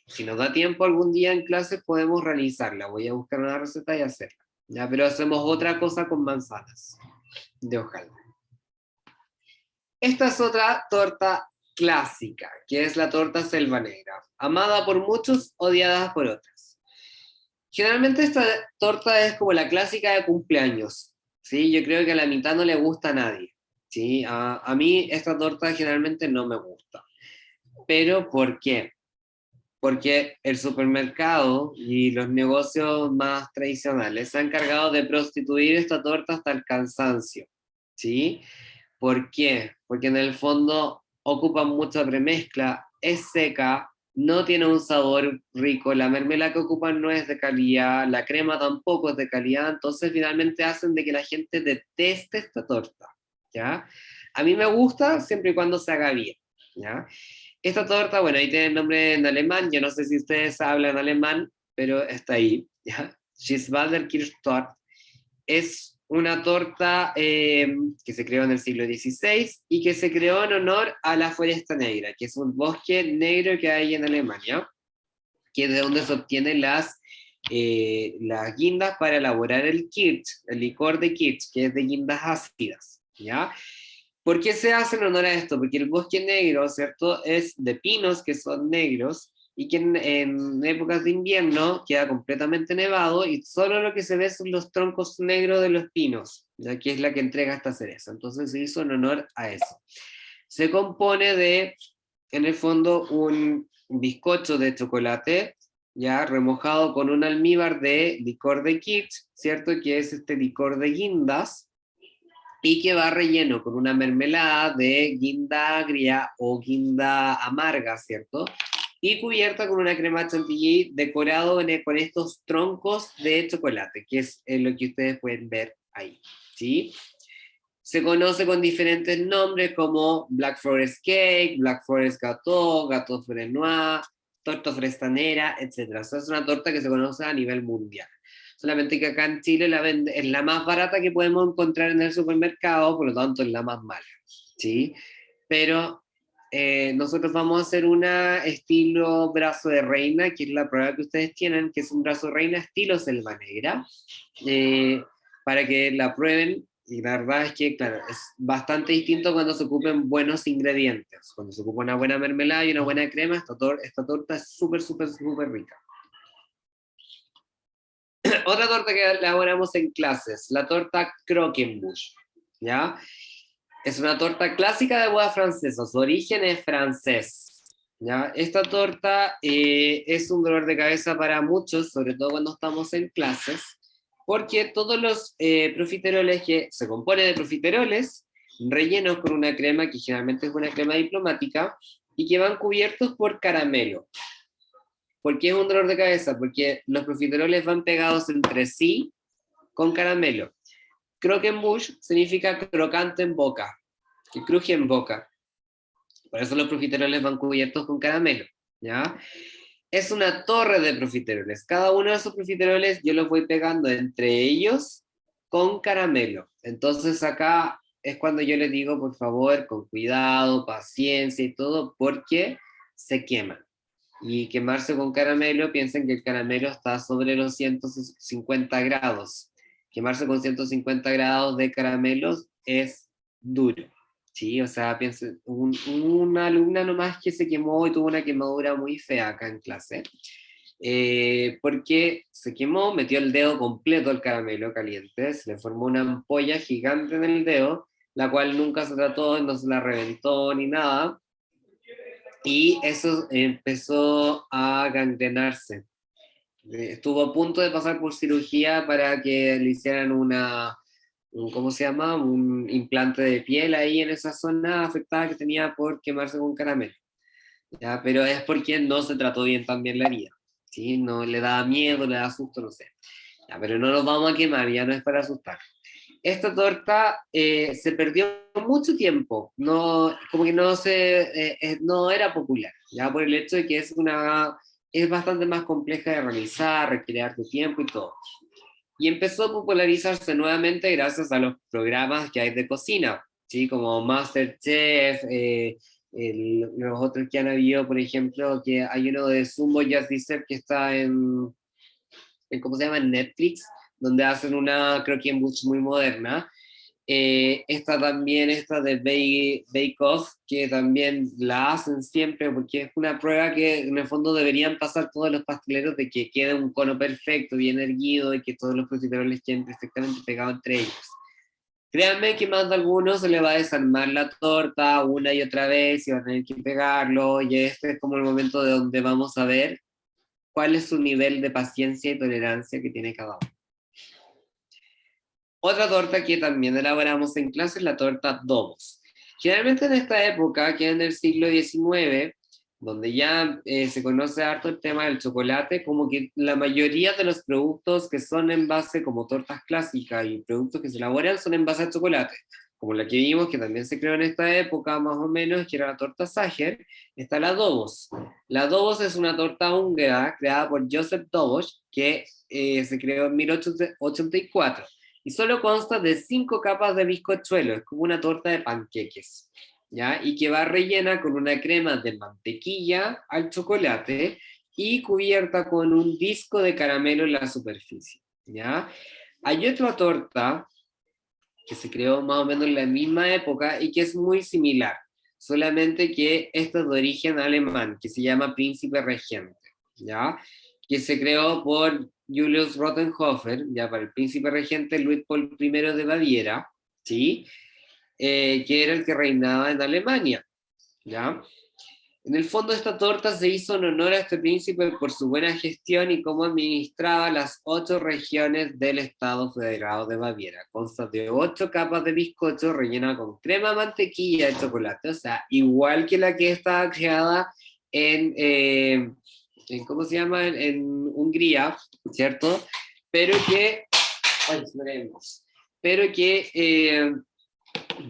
Si nos da tiempo algún día en clase podemos realizarla, voy a buscar una receta y hacerla, ¿ya? Pero hacemos otra cosa con manzanas de hojaldre. Esta es otra torta clásica, que es la torta selva negra, amada por muchos, odiada por otros. Generalmente esta torta es como la clásica de cumpleaños, ¿sí? Yo creo que a la mitad no le gusta a nadie, ¿sí? A mí esta torta generalmente no me gusta. ¿Pero por qué? Porque el supermercado y los negocios más tradicionales se han encargado de prostituir esta torta hasta el cansancio, ¿sí? ¿Por qué? Porque en el fondo ocupa mucha premezcla, es seca, no tiene un sabor rico, la mermelada que ocupan no es de calidad, la crema tampoco es de calidad, entonces finalmente hacen de que la gente deteste esta torta, ¿ya? A mí me gusta siempre y cuando se haga bien, ¿ya? Esta torta, bueno, ahí tiene el nombre en alemán, yo no sé si ustedes hablan alemán, pero está ahí, ¿ya? Schiswalder Kirschtorte es una torta que se creó en el siglo XVI y que se creó en honor a la Floresta Negra, que es un bosque negro que hay en Alemania, que es de donde se obtienen las guindas para elaborar el Kirsch, el licor de Kirsch, que es de guindas ácidas, ¿ya? ¿Por qué se hace en honor a esto? Porque el bosque negro, ¿cierto? Es de pinos que son negros y que en épocas de invierno queda completamente nevado y solo lo que se ve son los troncos negros de los pinos, ya que es la que entrega esta cereza. Entonces se hizo en honor a eso. Se compone de, en el fondo, un bizcocho de chocolate, ya remojado con un almíbar de licor de kitsch, ¿cierto? Que es este licor de guindas, y que va relleno con una mermelada de guinda agria o guinda amarga, ¿cierto? Y cubierta con una crema chantilly decorado con estos troncos de chocolate, que es lo que ustedes pueden ver ahí, ¿sí? Se conoce con diferentes nombres como Black Forest Cake, Black Forest Gâteau, Gâteau Frenois, torta frestanera, etc. O sea, es una torta que se conoce a nivel mundial. Solamente que acá en Chile es la más barata que podemos encontrar en el supermercado, por lo tanto es la más mala, ¿sí? Pero nosotros vamos a hacer una estilo brazo de reina, que es la prueba que ustedes tienen, que es un brazo de reina estilo selva negra, para que la prueben. Y la verdad es que, claro, es bastante distinto cuando se ocupen buenos ingredientes. Cuando se ocupa una buena mermelada y una buena crema, esta torta es súper, súper, súper rica. Otra torta que elaboramos en clases, la torta croquembouche, ¿ya? Es una torta clásica de boda francesa, su origen es francés, ¿ya? Esta torta es un dolor de cabeza para muchos, sobre todo cuando estamos en clases, porque todos los profiteroles que se compone de profiteroles rellenos con una crema que generalmente es una crema diplomática y que van cubiertos por caramelo. ¿Por qué es un dolor de cabeza? Porque los profiteroles van pegados entre sí con caramelo. Croquembouche significa crocante en boca, que cruje en boca. Por eso los profiteroles van cubiertos con caramelo, ¿ya? Es una torre de profiteroles. Cada uno de esos profiteroles yo los voy pegando entre ellos con caramelo. Entonces acá es cuando yo les digo, por favor, con cuidado, paciencia y todo, porque se queman. Y quemarse con caramelo, piensen que el caramelo está sobre los 150 grados. Quemarse con 150 grados de caramelos es duro. Sí, o sea, piensen, una alumna nomás que se quemó y tuvo una quemadura muy fea acá en clase, porque se quemó, metió el dedo completo al caramelo caliente, se le formó una ampolla gigante en el dedo, la cual nunca se trató, no se la reventó ni nada, y eso empezó a gangrenarse. Estuvo a punto de pasar por cirugía para que le hicieran ¿cómo se llama? Un implante de piel ahí en esa zona afectada que tenía por quemarse con caramelo. ¿Ya? Pero es porque no se trató bien también la herida. ¿Sí? No le da miedo, le da susto, no sé. Ya, pero no nos vamos a quemar, ya no es para asustar. Esta torta se perdió mucho tiempo, no, como que no era popular, ya por el hecho de que es bastante más compleja de realizar, requiere harto tiempo y todo. Y empezó a popularizarse nuevamente gracias a los programas que hay de cocina, ¿sí? Como MasterChef, los otros que han habido, por ejemplo, que hay uno de Zumbo Jazz Dessert que está ¿cómo se llama? En Netflix, donde hacen una croquembouche muy moderna. Esta también, esta de Bake Off, que también la hacen siempre porque es una prueba que en el fondo deberían pasar todos los pasteleros de que quede un cono perfecto, bien erguido y que todos los profiteroles queden perfectamente pegados entre ellos. Créanme que más de algunos se le va a desarmar la torta una y otra vez y van a tener que pegarlo, y este es como el momento de donde vamos a ver cuál es su nivel de paciencia y tolerancia que tiene cada uno. Otra torta que también elaboramos en clase es la torta Domos. Generalmente en esta época, que es en el siglo XIX, donde ya se conoce harto el tema del chocolate, como que la mayoría de los productos que son en base como tortas clásicas y productos que se elaboran son en base a chocolate. Como la que vimos, que también se creó en esta época más o menos, que era la torta Sacher, está la Dobos. La Dobos es una torta húngara creada por Joseph Dobos, que se creó en 1884 y solo consta de 5 capas de bizcochuelo, es como una torta de panqueques, ¿ya? Y que va rellena con una crema de mantequilla al chocolate y cubierta con un disco de caramelo en la superficie, ¿ya? Hay otra torta que se creó más o menos en la misma época y que es muy similar. solamente que esto es de origen alemán, que se llama Príncipe Regente, ¿ya? Que se creó por Julius Rothenhofer, ya para el Príncipe Regente Luis Paul I de Baviera, ¿sí? Que era el que reinaba en Alemania, ¿ya? En el fondo esta torta se hizo en honor a este príncipe por su buena gestión y cómo administraba las 8 regiones del Estado Federado de Baviera. Consta de 8 capas de bizcocho rellena con crema, mantequilla y chocolate. O sea, igual que la que estaba creada en ¿cómo se llama? En Hungría, ¿cierto? Pero que, ay, pero que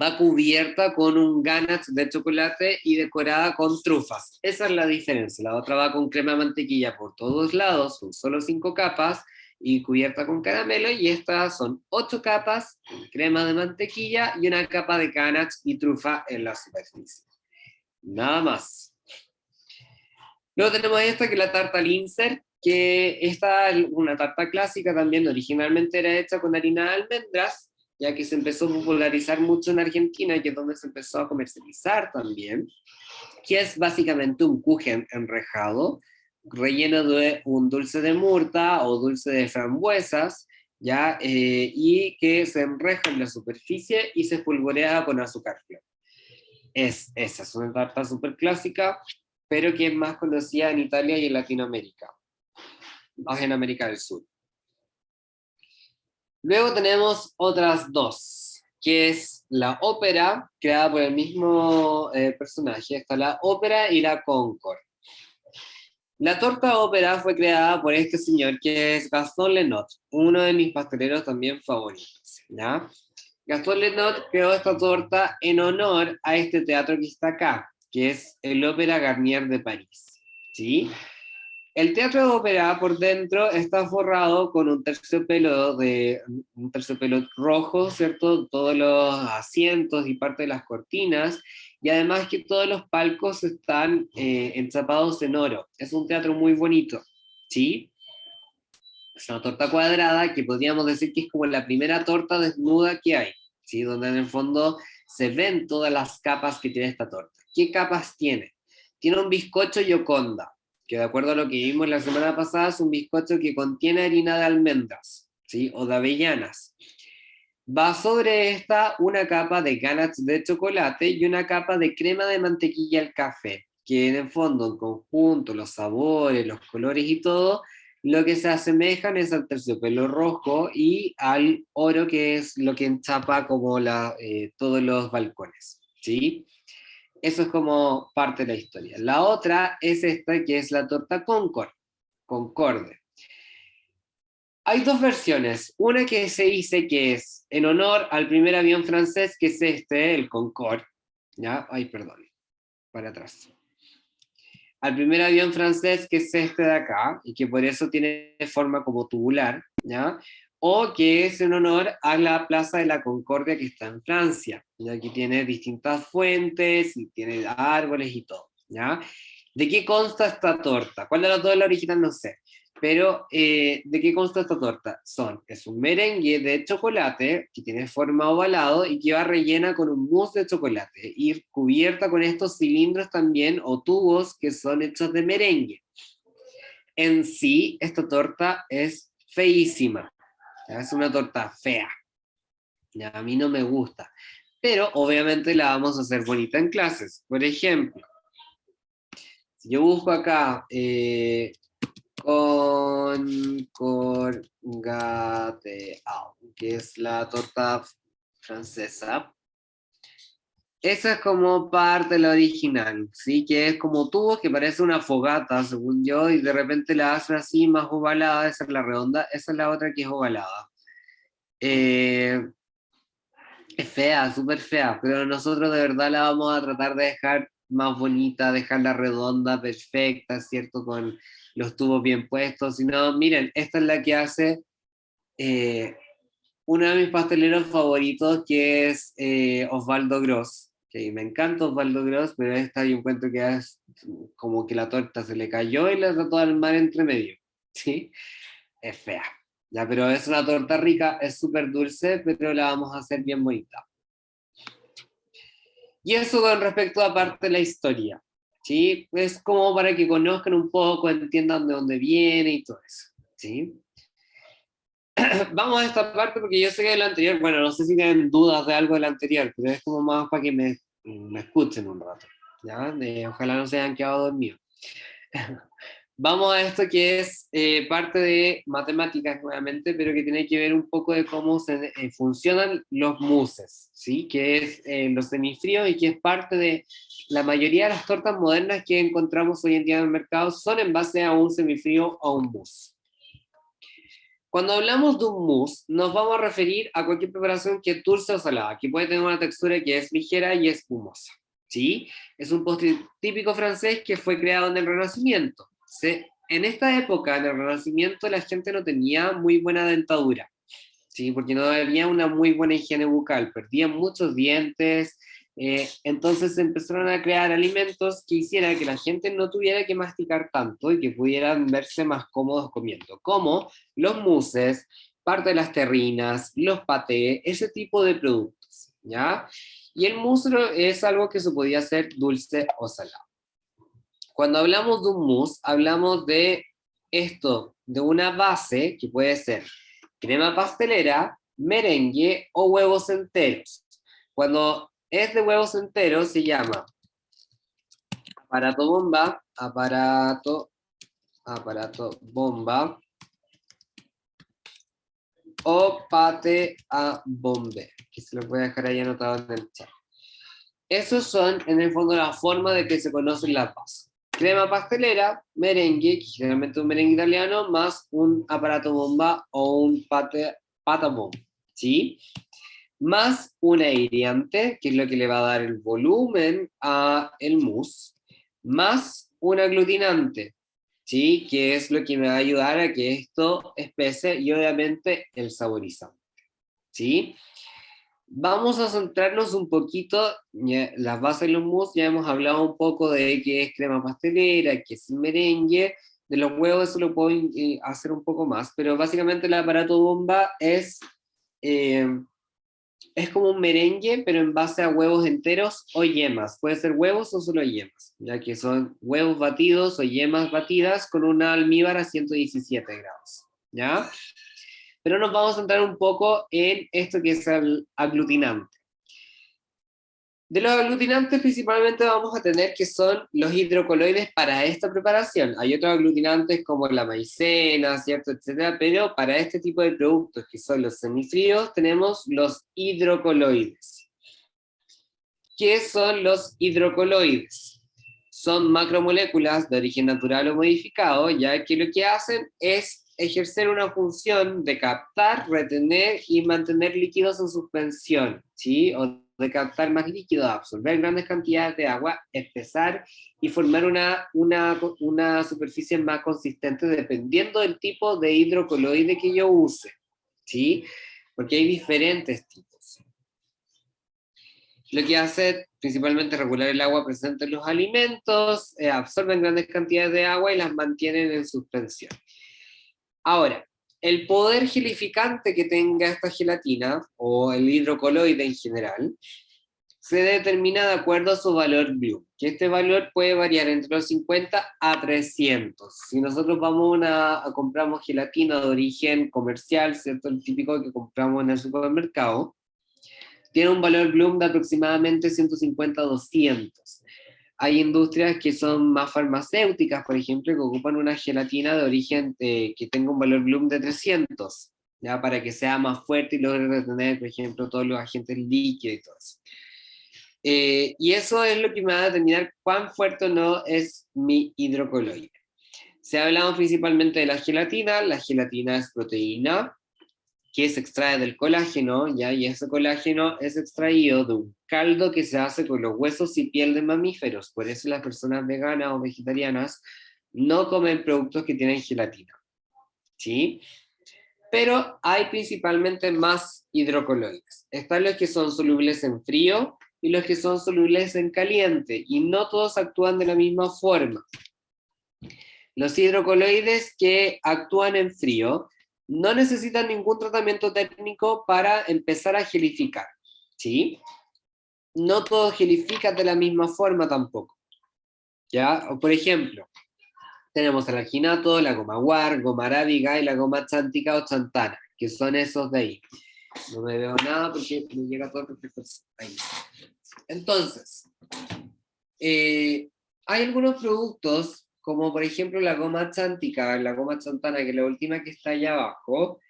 va cubierta con un ganache de chocolate y decorada con trufas. Esa es la diferencia. La otra va con crema de mantequilla por todos lados, son solo 5 capas y cubierta con caramelo, y estas son 8 capas, crema de mantequilla y una capa de ganache y trufa en la superficie. Nada más. Luego tenemos esta que es la tarta Linzer, que esta es una tarta clásica también, originalmente era hecha con harina de almendras, ya que se empezó a popularizar mucho en Argentina, y es donde se empezó a comercializar también, que es básicamente un kuchen enrejado, relleno de un dulce de murta o dulce de frambuesas, ¿ya? Y que se enreja en la superficie y se espolvorea con azúcar flor. Esa es una tarta súper clásica, pero que es más conocida en Italia y en Latinoamérica, más en América del Sur. Luego tenemos otras dos, que es la ópera, creada por el mismo personaje. Está la ópera y la Concord. La torta ópera fue creada por este señor que es Gaston Lenot, uno de mis pasteleros también favoritos, ¿ya? Gaston Lenot creó esta torta en honor a este teatro que está acá, que es el Ópera Garnier de París, ¿sí? El teatro de ópera por dentro está forrado con un terciopelo rojo, ¿cierto? Todos los asientos y parte de las cortinas, y además que todos los palcos están enchapados en oro. Es un teatro muy bonito, ¿sí? Es una torta cuadrada que podríamos decir que es como la primera torta desnuda que hay, ¿sí? Donde en el fondo se ven todas las capas que tiene esta torta. ¿Qué capas tiene? Tiene un bizcocho Gioconda, que de acuerdo a lo que vimos la semana pasada es un bizcocho que contiene harina de almendras, ¿sí? O de avellanas. Va sobre esta una capa de ganache de chocolate y una capa de crema de mantequilla al café, que en el fondo, en conjunto, los sabores, los colores y todo, lo que se asemejan es al terciopelo rojo y al oro, que es lo que enchapa como todos los balcones, ¿sí? Eso es como parte de la historia. La otra es esta, que es la torta Concorde. Hay dos versiones. Una que se dice que es en honor al primer avión francés, que es este, el Concorde. ¿Ya? Ay, perdón. Para atrás. Al primer avión francés, que es este de acá, y que por eso tiene forma como tubular, ¿ya? O que es en honor a la Plaza de la Concordia que está en Francia, ya que tiene distintas fuentes, y tiene árboles y todo, ¿ya? ¿De qué consta esta torta? ¿Cuál de las dos es la original? No sé. Pero, ¿de qué consta esta torta? Es un merengue de chocolate que tiene forma ovalado y que va rellena con un mousse de chocolate y cubierta con estos cilindros también o tubos que son hechos de merengue. En sí, esta torta es feísima. Es una torta fea. Ya, a mí no me gusta. Pero obviamente la vamos a hacer bonita en clases. Por ejemplo, si yo busco acá Concorgateau, que es la torta francesa. Esa es como parte de la original, ¿sí? Que es como tubos que parece una fogata, según yo, y de repente la hacen así más ovalada. Esa es la redonda, esa es la otra que es ovalada. Eh, es fea, súper fea, pero nosotros de verdad la vamos a tratar de dejar más bonita, dejarla redonda, perfecta, ¿cierto? Con los tubos bien puestos. Si no, miren, esta es la que hace eh, uno de mis pasteleros favoritos, que es Osvaldo Gross. Que me encanta Osvaldo Gross, pero esta yo encuentro que es como que la torta se le cayó y la trató de armar entre medio. ¿Sí? Es fea. Ya, pero es una torta rica, es súper dulce, pero la vamos a hacer bien bonita. Y eso con respecto a parte de la historia, ¿sí? Es como para que conozcan un poco, entiendan de dónde viene y todo eso, ¿sí? Vamos a esta parte porque yo sé que de la anterior, bueno, no sé si tienen dudas de algo de la anterior, pero es como más para que me escuchen un rato, ¿ya? Ojalá no se hayan quedado dormidos. Vamos a esto que es parte de matemáticas nuevamente, pero que tiene que ver un poco de cómo funcionan los muses, ¿sí? Que es los semifríos y que es parte de la mayoría de las tortas modernas que encontramos hoy en día en el mercado son en base a un semifrío o un mousse. Cuando hablamos de un mousse, nos vamos a referir a cualquier preparación que es dulce o salada, que puede tener una textura que es ligera y espumosa, ¿sí? Es un postre típico francés que fue creado en el Renacimiento. En esta época, en el Renacimiento, la gente no tenía muy buena dentadura, ¿sí? Porque no había una muy buena higiene bucal, perdían muchos dientes, entonces empezaron a crear alimentos que hicieran que la gente no tuviera que masticar tanto y que pudieran verse más cómodos comiendo, como los mousses, parte de las terrinas, los patés, ese tipo de productos, ¿ya? Y el mousse es algo que se podía hacer dulce o salado. Cuando hablamos de un mousse, hablamos de esto, de una base que puede ser crema pastelera, merengue o huevos enteros. Cuando es de huevos enteros se llama aparato bomba, aparato bomba o pate a bombe, que se lo voy a dejar ahí anotado en el chat. Esos son, en el fondo, la forma de que se conocen las bases. Crema pastelera, merengue, que generalmente un merengue italiano, más un aparato bomba o un pata bomba, ¿sí? Más un aireante, que es lo que le va a dar el volumen a el mousse, más un aglutinante, ¿sí? Que es lo que me va a ayudar a que esto espese y obviamente el saborizante, ¿sí? Vamos a centrarnos un poquito, las bases de los mousse, ya hemos hablado un poco de qué es crema pastelera, qué es merengue, de los huevos eso lo puedo hacer un poco más, pero básicamente el aparato bomba eh, es como un merengue, pero en base a huevos enteros o yemas. Puede ser huevos o solo yemas, ya que son huevos batidos o yemas batidas con una almíbar a 117 grados, ¿ya? Pero nos vamos a centrar un poco en esto que es el aglutinante. De los aglutinantes principalmente vamos a tener que son los hidrocoloides para esta preparación. Hay otros aglutinantes como la maicena, ¿cierto? Etcétera, pero para este tipo de productos que son los semifríos tenemos los hidrocoloides. ¿Qué son los hidrocoloides? Son macromoléculas de origen natural o modificado, ya que lo que hacen es ejercer una función de captar, retener y mantener líquidos en suspensión, ¿sí? O de captar más líquido, absorber grandes cantidades de agua, espesar y formar una superficie más consistente dependiendo del tipo de hidrocoloide que yo use, ¿sí? Porque hay diferentes tipos. Lo que hace principalmente regular el agua presente en los alimentos, absorben grandes cantidades de agua y las mantienen en suspensión. Ahora, el poder gelificante que tenga esta gelatina, o el hidrocoloide en general, se determina de acuerdo a su valor Bloom, que este valor puede variar entre los 50 a 300. Si nosotros vamos compramos gelatina de origen comercial, ¿cierto? El típico que compramos en el supermercado, tiene un valor Bloom de aproximadamente 150 a 200. Hay industrias que son más farmacéuticas, por ejemplo, que ocupan una gelatina de origen que tenga un valor Bloom de 300, ¿ya? Para que sea más fuerte y logre retener, por ejemplo, todos los agentes líquidos y todo eso. Y eso es lo que me va a determinar cuán fuerte o no es mi hidrocoloide. Se ha hablado principalmente de la gelatina es proteína, que se extrae del colágeno, ¿ya? Y ese colágeno es extraído de un caldo que se hace con los huesos y piel de mamíferos. Por eso las personas veganas o vegetarianas no comen productos que tienen gelatina, ¿sí? Pero hay principalmente más hidrocoloides. Están los que son solubles en frío y los que son solubles en caliente, y no todos actúan de la misma forma. Los hidrocoloides que actúan en frío no necesitan ningún tratamiento técnico para empezar a gelificar, ¿sí? no todo gelifica de la misma forma tampoco, ¿ya? O por ejemplo, tenemos el alginato, la goma guar, goma arábiga y la goma chántica o chantana, que son esos de ahí. No me veo nada porque me llega todo el reflejo ahí. Entonces, hay algunos productos, como por ejemplo la goma chántica, la goma chantana, que es la última que está allá abajo.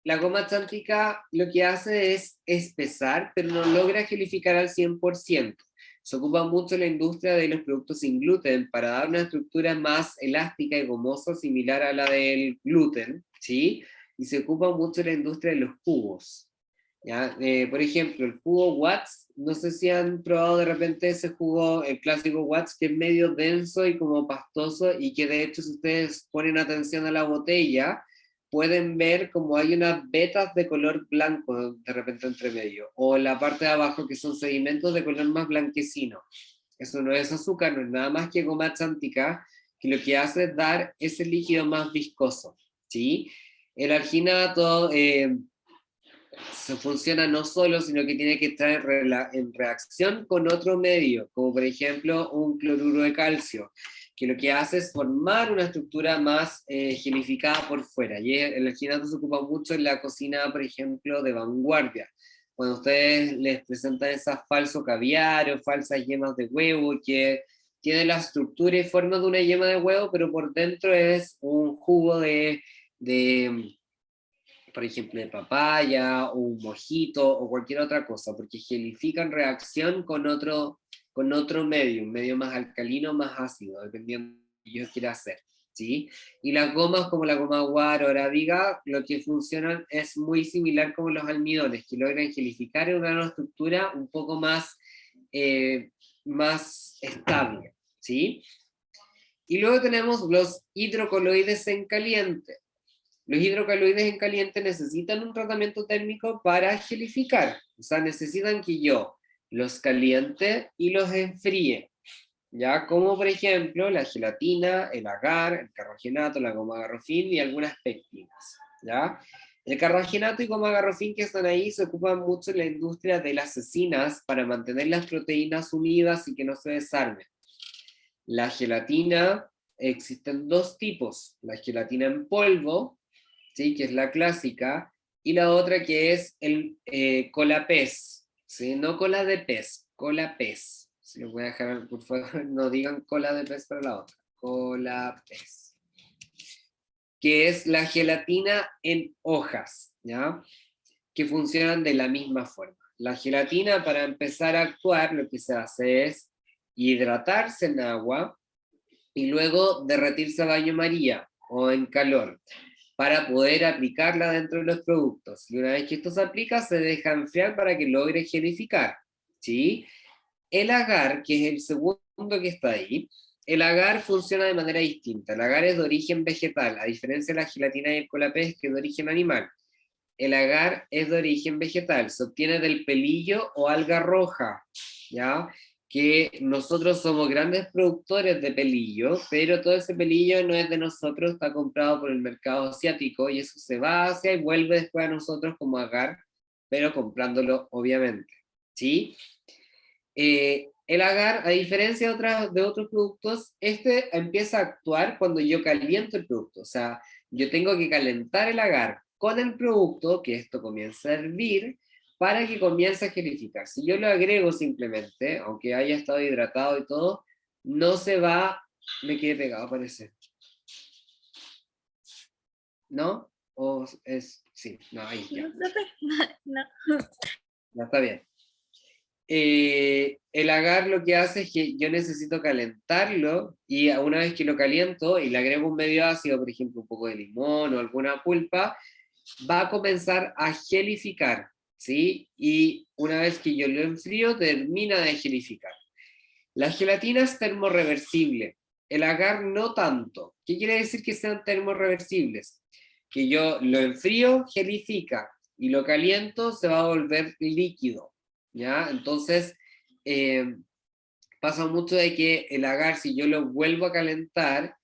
La goma chántica lo que hace es espesar, pero no logra gelificar al 100%. Se ocupa mucho en la industria de los productos sin gluten para dar una estructura más elástica y gomosa, similar a la del gluten, ¿sí? Y se ocupa mucho en la industria de los jugos, ¿ya? Por ejemplo, el jugo Watts, no sé si han probado de repente ese jugo, el clásico Watts, que es medio denso y como pastoso, y que de hecho si ustedes ponen atención a la botella, pueden ver como hay unas vetas de color blanco de repente entre medio, o en la parte de abajo que son sedimentos de color más blanquecino. Eso no es azúcar, no es nada más que goma chántica, que lo que hace es dar ese líquido más viscoso, ¿sí? El alginato se funciona no solo, sino que tiene que estar en reacción con otro medio, como por ejemplo un cloruro de calcio, que lo que hace es formar una estructura más gelificada por fuera. Y el alginato se ocupa mucho en la cocina, por ejemplo, de vanguardia. Cuando ustedes les presentan esas falso caviar o falsas yemas de huevo que tiene la estructura y forma de una yema de huevo, pero por dentro es un jugo de por ejemplo, de papaya, o un mojito, o cualquier otra cosa, porque gelifica en reacción con otro medio, un medio más alcalino, más ácido, dependiendo de lo que yo quiera hacer, ¿sí? Y las gomas como la goma guar o arábiga, lo que funcionan es muy similar como los almidones, que logran gelificar en una estructura un poco eh, más estable, ¿sí? Y luego tenemos los hidrocoloides en caliente. Los hidrocaloides en caliente necesitan un tratamiento térmico para gelificar, o sea, necesitan que yo los caliente y los enfríe, ¿ya? Como por ejemplo la gelatina, el agar, el carbohidrato, la goma garrofín y algunas pectinas, ¿ya? El carbohidrato y goma garrofín que están ahí se ocupan mucho en la industria de las cecinas para mantener las proteínas unidas y que no se desarmen. La gelatina, existen dos tipos, la gelatina en polvo, ¿sí? Que es la clásica, y la otra que es el cola pez, ¿sí? No cola de pez, cola pez. Si lo voy a dejar, por favor, no digan cola de pez para la otra, cola pez. Que es la gelatina en hojas, ¿ya? Que funcionan de la misma forma. La gelatina, para empezar a actuar, lo que se hace es hidratarse en agua y luego derretirse a baño María o en calor, para poder aplicarla dentro de los productos. Y una vez que esto se aplica, se deja enfriar para que logre gelificar, ¿sí? El agar, que es el segundo que está ahí, el agar funciona de manera distinta. El agar es de origen vegetal, a diferencia de la gelatina y el colapés, que es de origen animal. El agar es de origen vegetal, se obtiene del pelillo o alga roja, ¿ya? Que nosotros somos grandes productores de pelillo, pero todo ese pelillo no es de nosotros, está comprado por el mercado asiático y eso se va hacia y vuelve después a nosotros como agar, pero comprándolo obviamente, ¿sí? El agar, a diferencia de otros productos, este empieza a actuar cuando yo caliento el producto. O sea, yo tengo que calentar el agar con el producto, que esto comienza a hervir, para que comience a gelificar. Si yo lo agrego simplemente, aunque haya estado hidratado y todo, no se va, me quede pegado, parece. ¿No? O es, sí, no, ahí ya. No, profe, no. Ya está bien. El agar lo que hace es que yo necesito calentarlo y una vez que lo caliento y le agrego un medio ácido, por ejemplo un poco de limón o alguna pulpa, va a comenzar a gelificar, ¿sí? Y una vez que yo lo enfrío, termina de gelificar. La gelatina es termorreversible, el agar no tanto. ¿Qué quiere decir que sean termorreversibles? Que yo lo enfrío, gelifica, y lo caliento, se va a volver líquido, ¿ya? Entonces, eh, pasa mucho de que el agar, si yo lo vuelvo a calentar,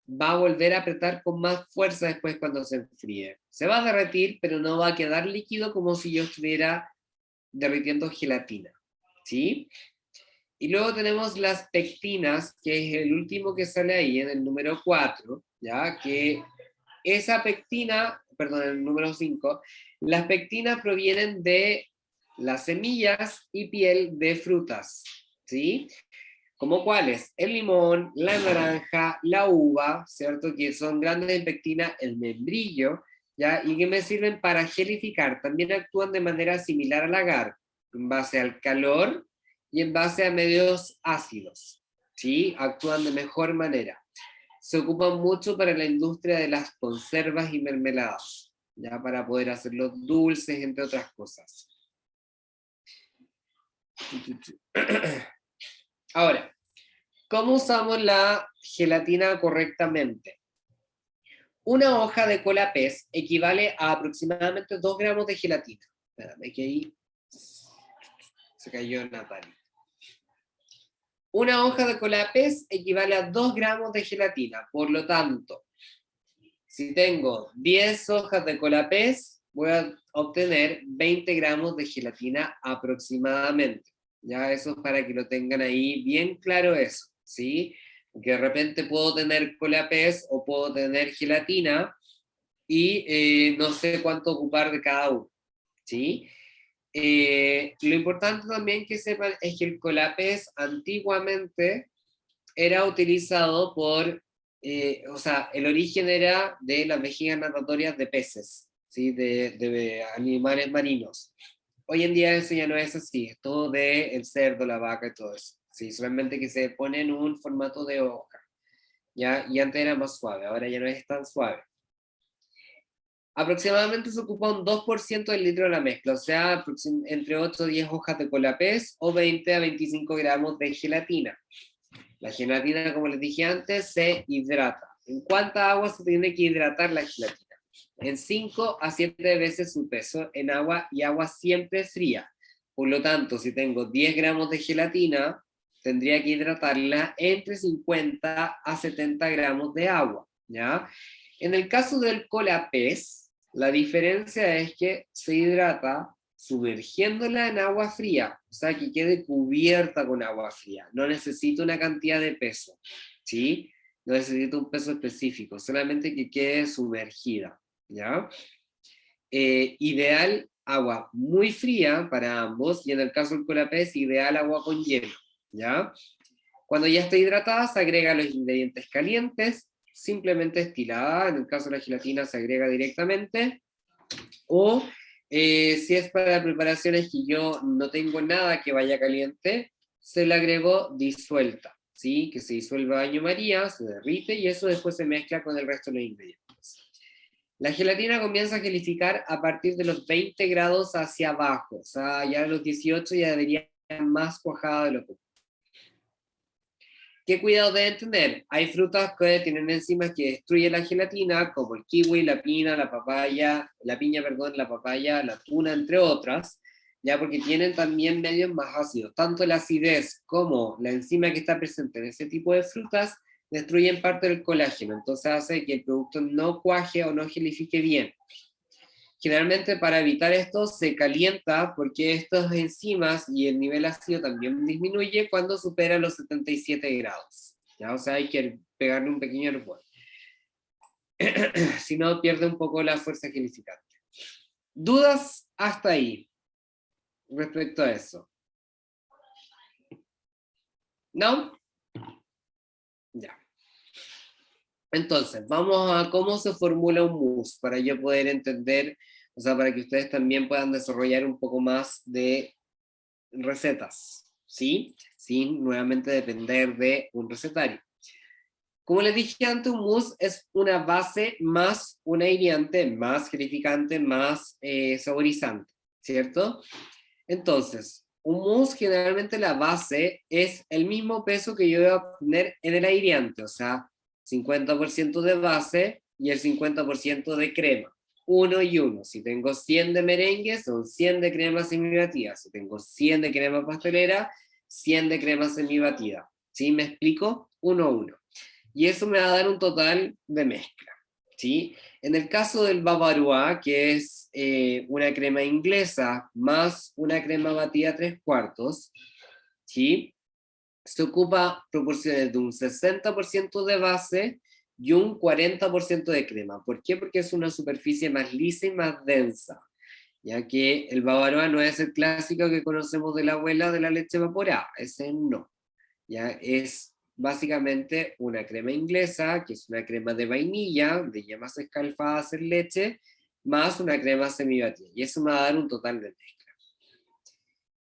va a volver a apretar con más fuerza después cuando se enfríe. Se va a derretir, pero no va a quedar líquido como si yo estuviera derritiendo gelatina, ¿sí? Y luego tenemos las pectinas, que es el último que sale ahí, en el número 4, ¿ya? Que esa pectina, perdón, el número 5, las pectinas provienen de las semillas y piel de frutas, ¿sí? ¿Como cuáles? El limón, la naranja, la uva, ¿cierto? Que son grandes en pectina, el membrillo, ¿ya? Y que me sirven para gelificar. También actúan de manera similar al agar, en base al calor y en base a medios ácidos, ¿sí? Actúan de mejor manera. Se ocupan mucho para la industria de las conservas y mermeladas, ya para poder hacer los dulces, entre otras cosas. Ahora, ¿cómo usamos la gelatina correctamente? Una hoja de cola pez equivale a aproximadamente 2 gramos de gelatina. Espérame, que ahí se cayó Natalia. Una hoja de cola pez equivale a 2 gramos de gelatina. Por lo tanto, si tengo 10 hojas de cola pez, voy a obtener 20 gramos de gelatina aproximadamente. Ya eso es para que lo tengan ahí bien claro eso, ¿sí? Porque de repente puedo tener cola pez o puedo tener gelatina y no sé cuánto ocupar de cada uno, ¿sí? Lo importante también que sepan es que el colapés antiguamente era utilizado por, o sea, el origen era de las vejigas natatorias de peces, ¿sí? De animales marinos. Hoy en día eso ya no es así, es todo del cerdo, la vaca y todo eso, ¿sí? Solamente que se pone en un formato de hoja, ¿ya? Y antes era más suave, ahora ya no es tan suave. Aproximadamente se ocupa un 2% del litro de la mezcla, o sea, entre 8 a 10 hojas de colapés o 20 a 25 gramos de gelatina. La gelatina, como les dije antes, se hidrata. ¿En cuánta agua se tiene que hidratar la gelatina? En 5 a 7 veces su peso en agua y agua siempre fría. Por lo tanto, si tengo 10 gramos de gelatina, tendría que hidratarla entre 50 a 70 gramos de agua, ¿ya? En el caso del colapés, la diferencia es que se hidrata sumergiéndola en agua fría, o sea, que quede cubierta con agua fría. No necesito una cantidad de peso, ¿sí? No necesito un peso específico, solamente que quede sumergida, ¿ya? Ideal agua muy fría para ambos, y en el caso del colapés, ideal agua con hielo, ¿ya? Cuando ya está hidratada, se agrega los ingredientes calientes, simplemente estilada, en el caso de la gelatina se agrega directamente, o si es para preparaciones que yo no tengo nada que vaya caliente, se le agrego disuelta, ¿sí? Que se disuelve a baño María, se derrite y eso después se mezcla con el resto de los ingredientes. La gelatina comienza a gelificar a partir de los 20 grados hacia abajo, o sea, ya a los 18 ya debería estar más cuajada de lo que. ¿Qué cuidado deben tener? Hay frutas que tienen enzimas que destruyen la gelatina, como el kiwi, la piña, la papaya, la papaya, la tuna, entre otras, ya porque tienen también medios más ácidos. Tanto la acidez como la enzima que está presente en ese tipo de frutas destruyen parte del colágeno, entonces hace que el producto no cuaje o no gelifique bien. Generalmente para evitar esto se calienta porque estas enzimas y el nivel ácido también disminuye cuando supera los 77 grados. ¿Ya? O sea, hay que pegarle un pequeño hervor. Si no, pierde un poco la fuerza gelificante. ¿Dudas hasta ahí respecto a eso? ¿No? Ya. Entonces, vamos a cómo se formula un mousse para yo poder entender, o sea, para que ustedes también puedan desarrollar un poco más de recetas, ¿sí? Sin nuevamente depender de un recetario. Como les dije antes, un mousse es una base más un aireante, más gelificante, más saborizante, ¿cierto? Entonces, un mousse generalmente la base es el mismo peso que yo voy a poner en el aireante, o sea, 50% de base y el 50% de crema. 1 y 1. Si tengo 100 de merengue, son 100 de crema semibatida. Si tengo 100 de crema pastelera, 100 de crema semibatida. ¿Sí? ¿Me explico? 1 a 1. Y eso me va a dar un total de mezcla. ¿sí? En el caso del Bavarois, que es una crema inglesa más una crema batida 3/4, ¿sí? Se ocupa proporciones de un 60% de base y un 40% de crema. ¿Por qué? Porque es una superficie más lisa y más densa, ya que el Bavarois no es el clásico que conocemos de la abuela de la leche evaporada, ese no. Ya es básicamente una crema inglesa, que es una crema de vainilla, de yemas escalfadas en leche, más una crema semibatida, y eso me va a dar un total de mezcla.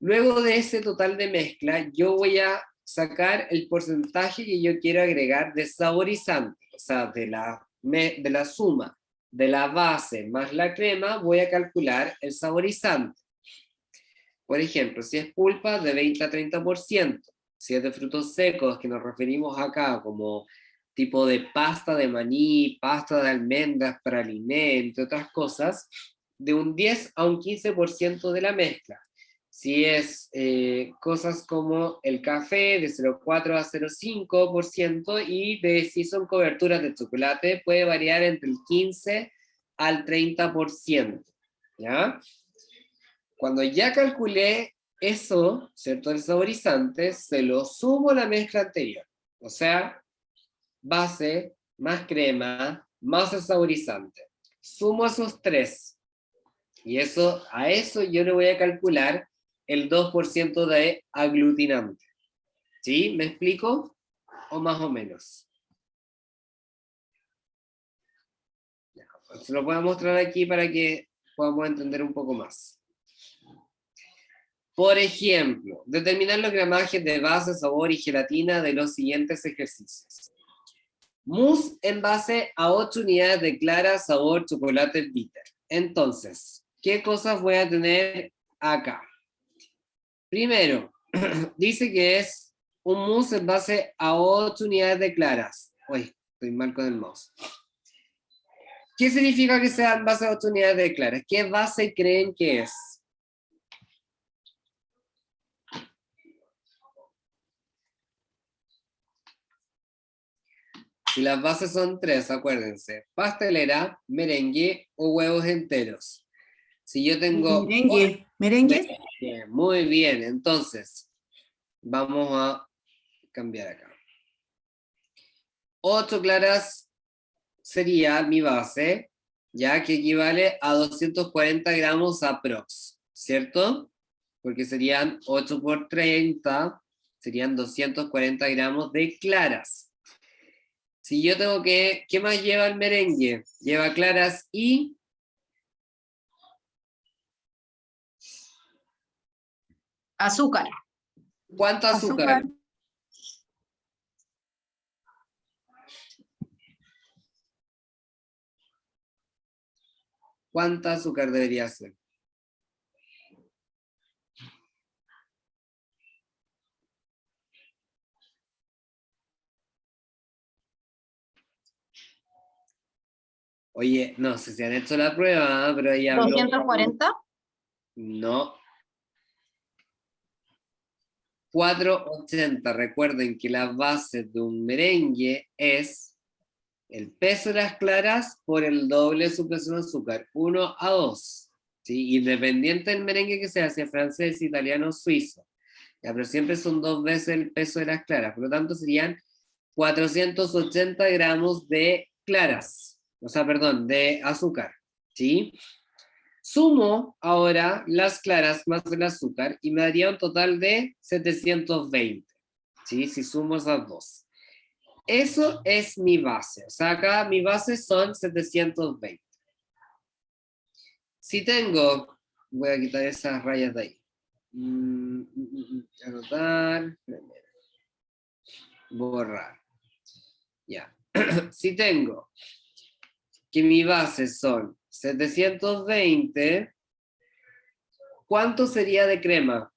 Luego de ese total de mezcla, yo voy a sacar el porcentaje que yo quiero agregar de saborizante, o sea, de la suma de la base más la crema, voy a calcular el saborizante. Por ejemplo, si es pulpa, de 20 a 30%. Si es de frutos secos, que nos referimos acá como tipo de pasta de maní, pasta de almendras, praliné, entre otras cosas, de un 10 a un 15% de la mezcla. Si es cosas como el café, de 0,4 a 0,5%, y si son coberturas de chocolate, puede variar entre el 15 al 30%. ¿Ya? Cuando ya calculé eso, ¿cierto? El saborizante, se lo sumo a la mezcla anterior. O sea, base, más crema, más el saborizante. Sumo esos tres. Y a eso yo le voy a calcular el 2% de aglutinante. ¿Sí? ¿Me explico? ¿O más o menos? Ya, se lo voy a mostrar aquí para que podamos entender un poco más. Por ejemplo, determinar los gramajes de base, sabor y gelatina de los siguientes ejercicios. Mousse en base a 8 unidades de clara, sabor, chocolate bitter. Entonces, ¿qué cosas voy a tener acá? Primero, dice que es un mousse en base a 8 unidades de claras. Uy, estoy mal con el mouse. ¿Qué significa que sea en base a 8 unidades de claras? ¿Qué base creen que es? Si las bases son 3, acuérdense, pastelera, merengue o huevos enteros. Si yo tengo... Merengue. ¿Merengue? Muy bien, entonces, vamos a cambiar acá. 8 claras sería mi base, ya que equivale a 240 gramos aprox, ¿cierto? Porque serían 8 por 30, serían 240 gramos de claras. Si yo tengo que, ¿qué más lleva el merengue? Lleva claras y... Azúcar. ¿Cuánto azúcar? ¿Cuánta azúcar debería ser? Oye, no sé si han hecho la prueba, pero ella habló... 240. No. 480. Recuerden que la base de un merengue es el peso de las claras por el doble de su peso de azúcar, 1 a 2. ¿Sí? Independiente del merengue que sea, sea francés, italiano o suizo. Ya, pero siempre son 2 veces el peso de las claras. Por lo tanto, serían 480 gramos de claras. O sea, perdón, de azúcar. ¿Sí? Sumo ahora las claras más el azúcar y me daría un total de 720. ¿Sí? Si sumo esas dos. Eso es mi base. O sea, acá mi base son 720. Si tengo, voy a quitar esas rayas de ahí. Anotar. Borrar. Ya. Si tengo que mi base son 720, ¿cuánto sería de crema?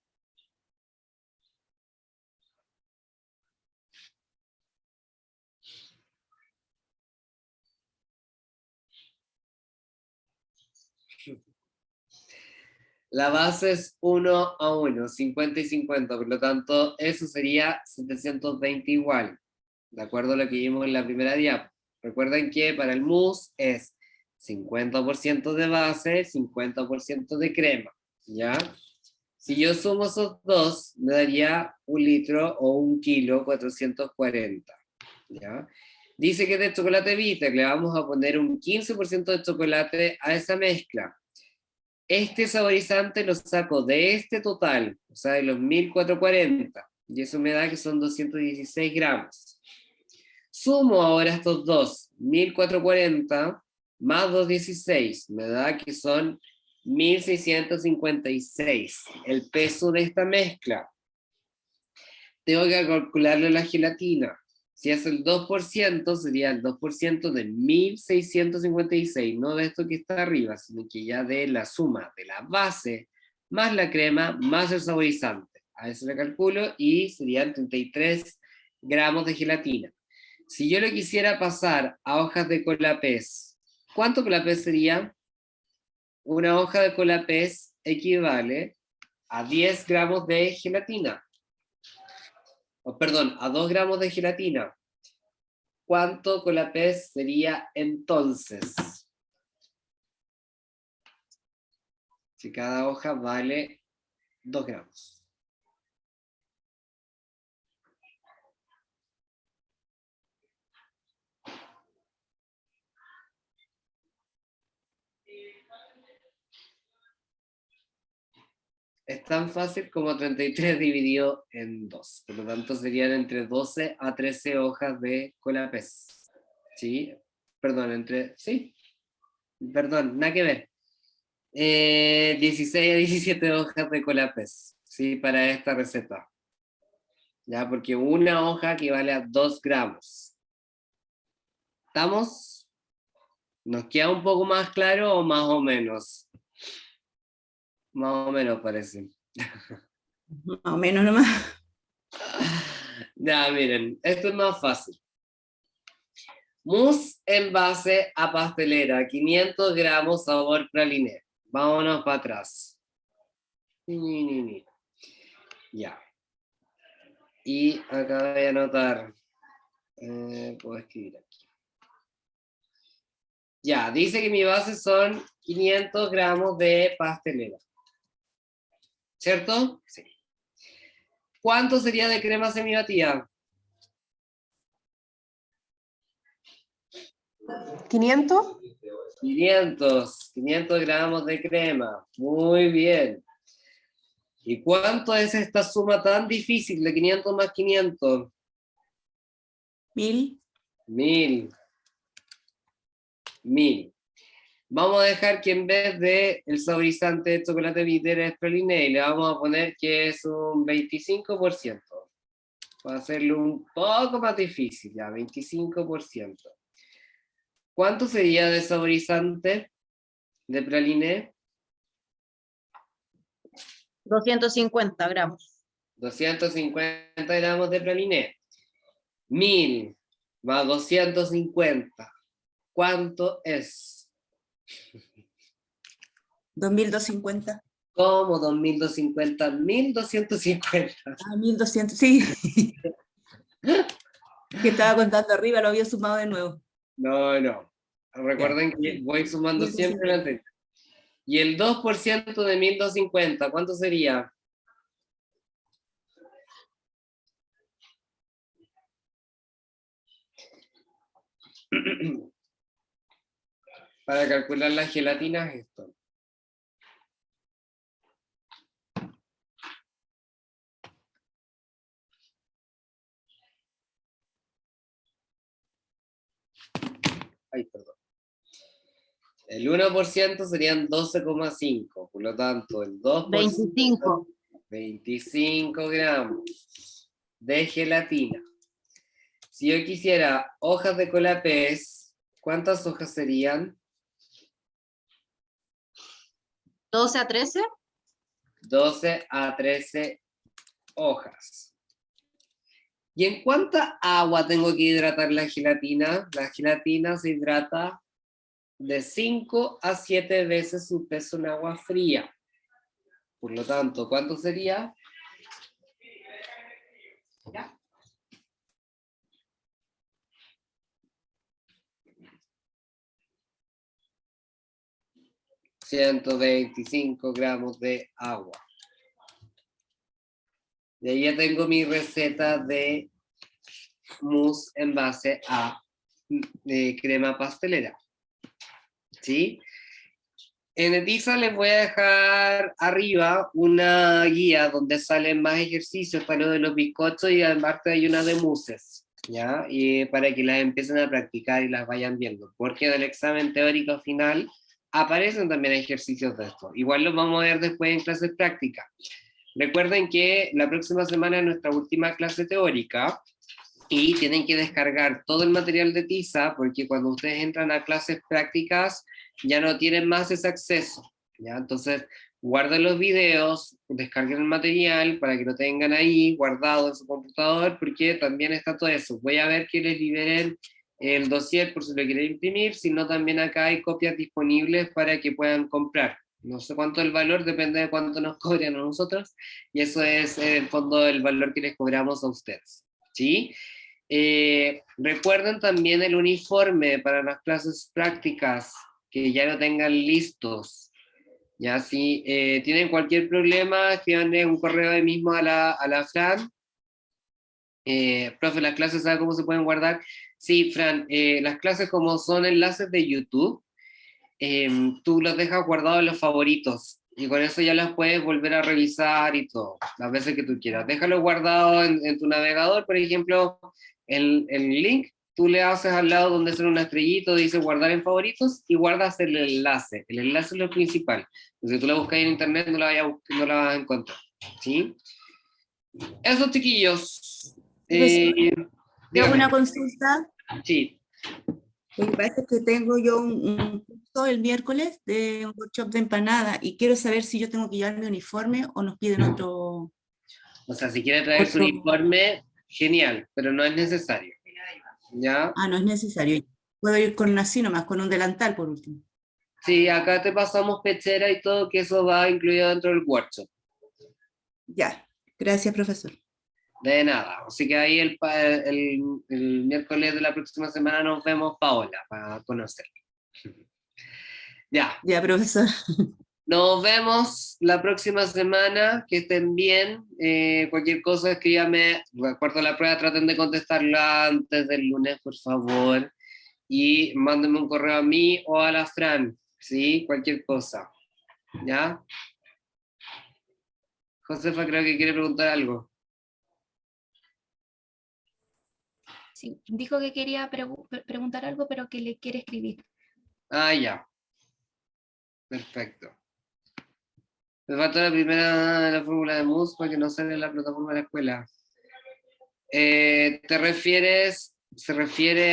La base es 1 a 1, 50 y 50, por lo tanto, eso sería 720 igual, de acuerdo a lo que vimos en la primera diapositiva. Recuerden que para el mousse es 50% de base, 50% de crema, ¿ya? Si yo sumo esos dos, me daría 1 litro o 1 kilo 440, ¿ya? Dice que de chocolate bitter le vamos a poner un 15% de chocolate a esa mezcla. Este saborizante lo saco de este total, o sea, de los 1440, y eso me da que son 216 gramos. Sumo ahora estos dos, 1440 más 216, me da que son 1656, el peso de esta mezcla. Tengo que calcularle la gelatina. Si es el 2%, sería el 2% de 1656, no de esto que está arriba, sino que ya de la suma de la base, más la crema, más el saborizante. A eso le calculo y serían 33 gramos de gelatina. Si yo lo quisiera pasar a hojas de colapés, ¿cuánto colapés sería? Una hoja de colapés equivale a 10 gramos de gelatina. Perdón, a 2 gramos de gelatina. ¿Cuánto colapés sería entonces? Si cada hoja vale 2 gramos. Es tan fácil como 33 dividido en 2. Por lo tanto, serían entre 12 a 13 hojas de colapés. ¿Sí? Perdón, sí. Perdón, nada que ver. 16 a 17 hojas de colapés. ¿Sí? Para esta receta. ¿Ya? Porque una hoja equivale a 2 gramos. ¿Estamos? ¿Nos queda un poco más claro o más o menos? Más o menos parece. Más o menos nomás. Ya, miren, esto es más fácil. Mousse en base a pastelera, 500 gramos sabor praliné. Vámonos para atrás. Ya. Y acá voy a anotar. Puedo escribir aquí. Ya, dice que mi base son 500 gramos de pastelera. ¿Cierto? Sí. ¿Cuánto sería de crema semibatida? 500. 500 gramos de crema. Muy bien. ¿Y cuánto es esta suma tan difícil de 500 más 500? 1000. 1000. Vamos a dejar que en vez de el saborizante de chocolate bitter es praliné, y le vamos a poner que es un 25%. Va a hacerlo un poco más difícil, ya, 25%. ¿Cuánto sería de saborizante de praliné? 250 gramos. 250 gramos de praliné. 1000 más 250. ¿Cuánto es? 2250. ¿Cómo 2250? 1250. Ah, 1200, sí. Que estaba contando arriba, lo había sumado de nuevo. No. Recuerden que voy sumando siempre la anterior. Y el 2% de 1250, ¿cuánto sería? Para calcular la gelatina es esto. Ay, perdón. El 1% serían 12,5, por lo tanto, el 2%, 25 gramos de gelatina. Si yo quisiera hojas de colapés, ¿cuántas hojas serían? 12 a 13. 12 a 13 hojas. ¿Y en cuánta agua tengo que hidratar la gelatina? La gelatina se hidrata de 5 a 7 veces su peso en agua fría. Por lo tanto, ¿cuánto sería? ¿Ya? 125 gramos de agua. Y ahí ya tengo mi receta de mousse en base a crema pastelera. ¿Sí? En Ediza les voy a dejar arriba una guía donde salen más ejercicios para lo de los bizcochos y aparte hay una de mousses, ¿ya? Y para que las empiecen a practicar y las vayan viendo, porque en el examen teórico final aparecen también ejercicios de esto. Igual los vamos a ver después en clases prácticas. Recuerden que la próxima semana es nuestra última clase teórica y tienen que descargar todo el material de TISA porque cuando ustedes entran a clases prácticas ya no tienen más ese acceso, ¿ya? Entonces, guarden los videos, descarguen el material para que lo tengan ahí guardado en su computador, porque también está todo eso. Voy a ver que les liberen el dossier por si lo quieren imprimir, sino también acá hay copias disponibles para que puedan comprar. No sé cuánto es el valor, depende de cuánto nos cobren a nosotros, y eso es en el fondo el valor que les cobramos a ustedes, ¿sí? Recuerden también el uniforme para las clases prácticas, que ya lo tengan listos. Ya, si tienen cualquier problema, escríbanle un correo ahí mismo a la Fran. Profe, ¿las clases sabe cómo se pueden guardar? Sí, Fran, las clases como son enlaces de YouTube, tú los dejas guardados en los favoritos y con eso ya las puedes volver a revisar y todo, las veces que tú quieras. Déjalo guardado en tu navegador, por ejemplo, el link, tú le haces al lado donde sale una estrellita, dice guardar en favoritos y guardas el enlace. El enlace es lo principal. Si tú la buscas en internet no no la vas a encontrar. ¿Sí? Eso, chiquillos. Profesor, yo hago Dígame. una consulta. Sí. Lo que pasa es que tengo yo un curso el miércoles de un workshop de empanada y quiero saber si yo tengo que llevar mi uniforme o nos piden otro. O sea, si quiere traer su uniforme, genial, pero no es necesario. ¿Ya? Ah, no es necesario. Puedo ir con así nomás, con un delantal por último. Sí, acá te pasamos pechera y todo, que eso va incluido dentro del workshop. Ya, gracias, profesor. De nada. Así que ahí el miércoles de la próxima semana nos vemos, Paola, para conocer. Ya. Ya, profesor. Nos vemos la próxima semana. Que estén bien. Cualquier cosa, escríbame. Recuerdo la prueba, traten de contestarla antes del lunes, por favor. Y mándenme un correo a mí o a la Fran. ¿Sí? Cualquier cosa. ¿Ya? Josefa creo que quiere preguntar algo. Sí, dijo que quería preguntar algo, pero que le quiere escribir. Ah, ya. Perfecto. Me faltó la primera, la fórmula de Mus, porque no sale en la plataforma de la escuela. Se refiere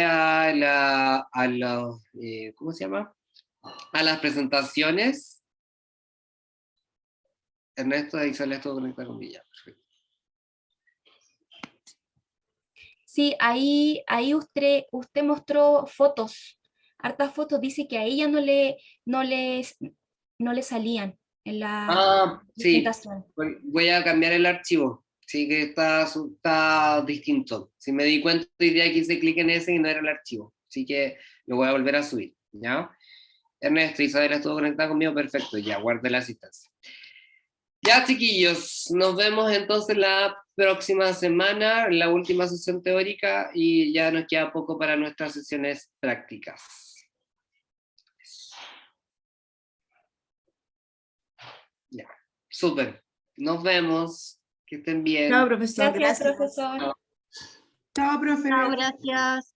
a los, ¿cómo se llama? A las presentaciones. Ernesto, ahí sale esto conectado con Villa. Perfecto. Sí, ahí usted mostró fotos, hartas fotos, dice que a ella no le salían en la Sí, presentación. voy a cambiar el archivo. Sí, que está distinto. Si me di cuenta, hoy día que hice clic en ese y no era el archivo. Así que lo voy a volver a subir. ¿Ya? Ernesto, Isabela estuvo conectada conmigo, perfecto. Ya, guardé la asistencia. Ya, chiquillos, nos vemos entonces la próxima semana, en la última sesión teórica, y ya nos queda poco para nuestras sesiones prácticas. Ya, súper. Nos vemos. Que estén bien. Chao, profesor. Gracias, Gracias. profesor. Chao, profe. Chao, gracias.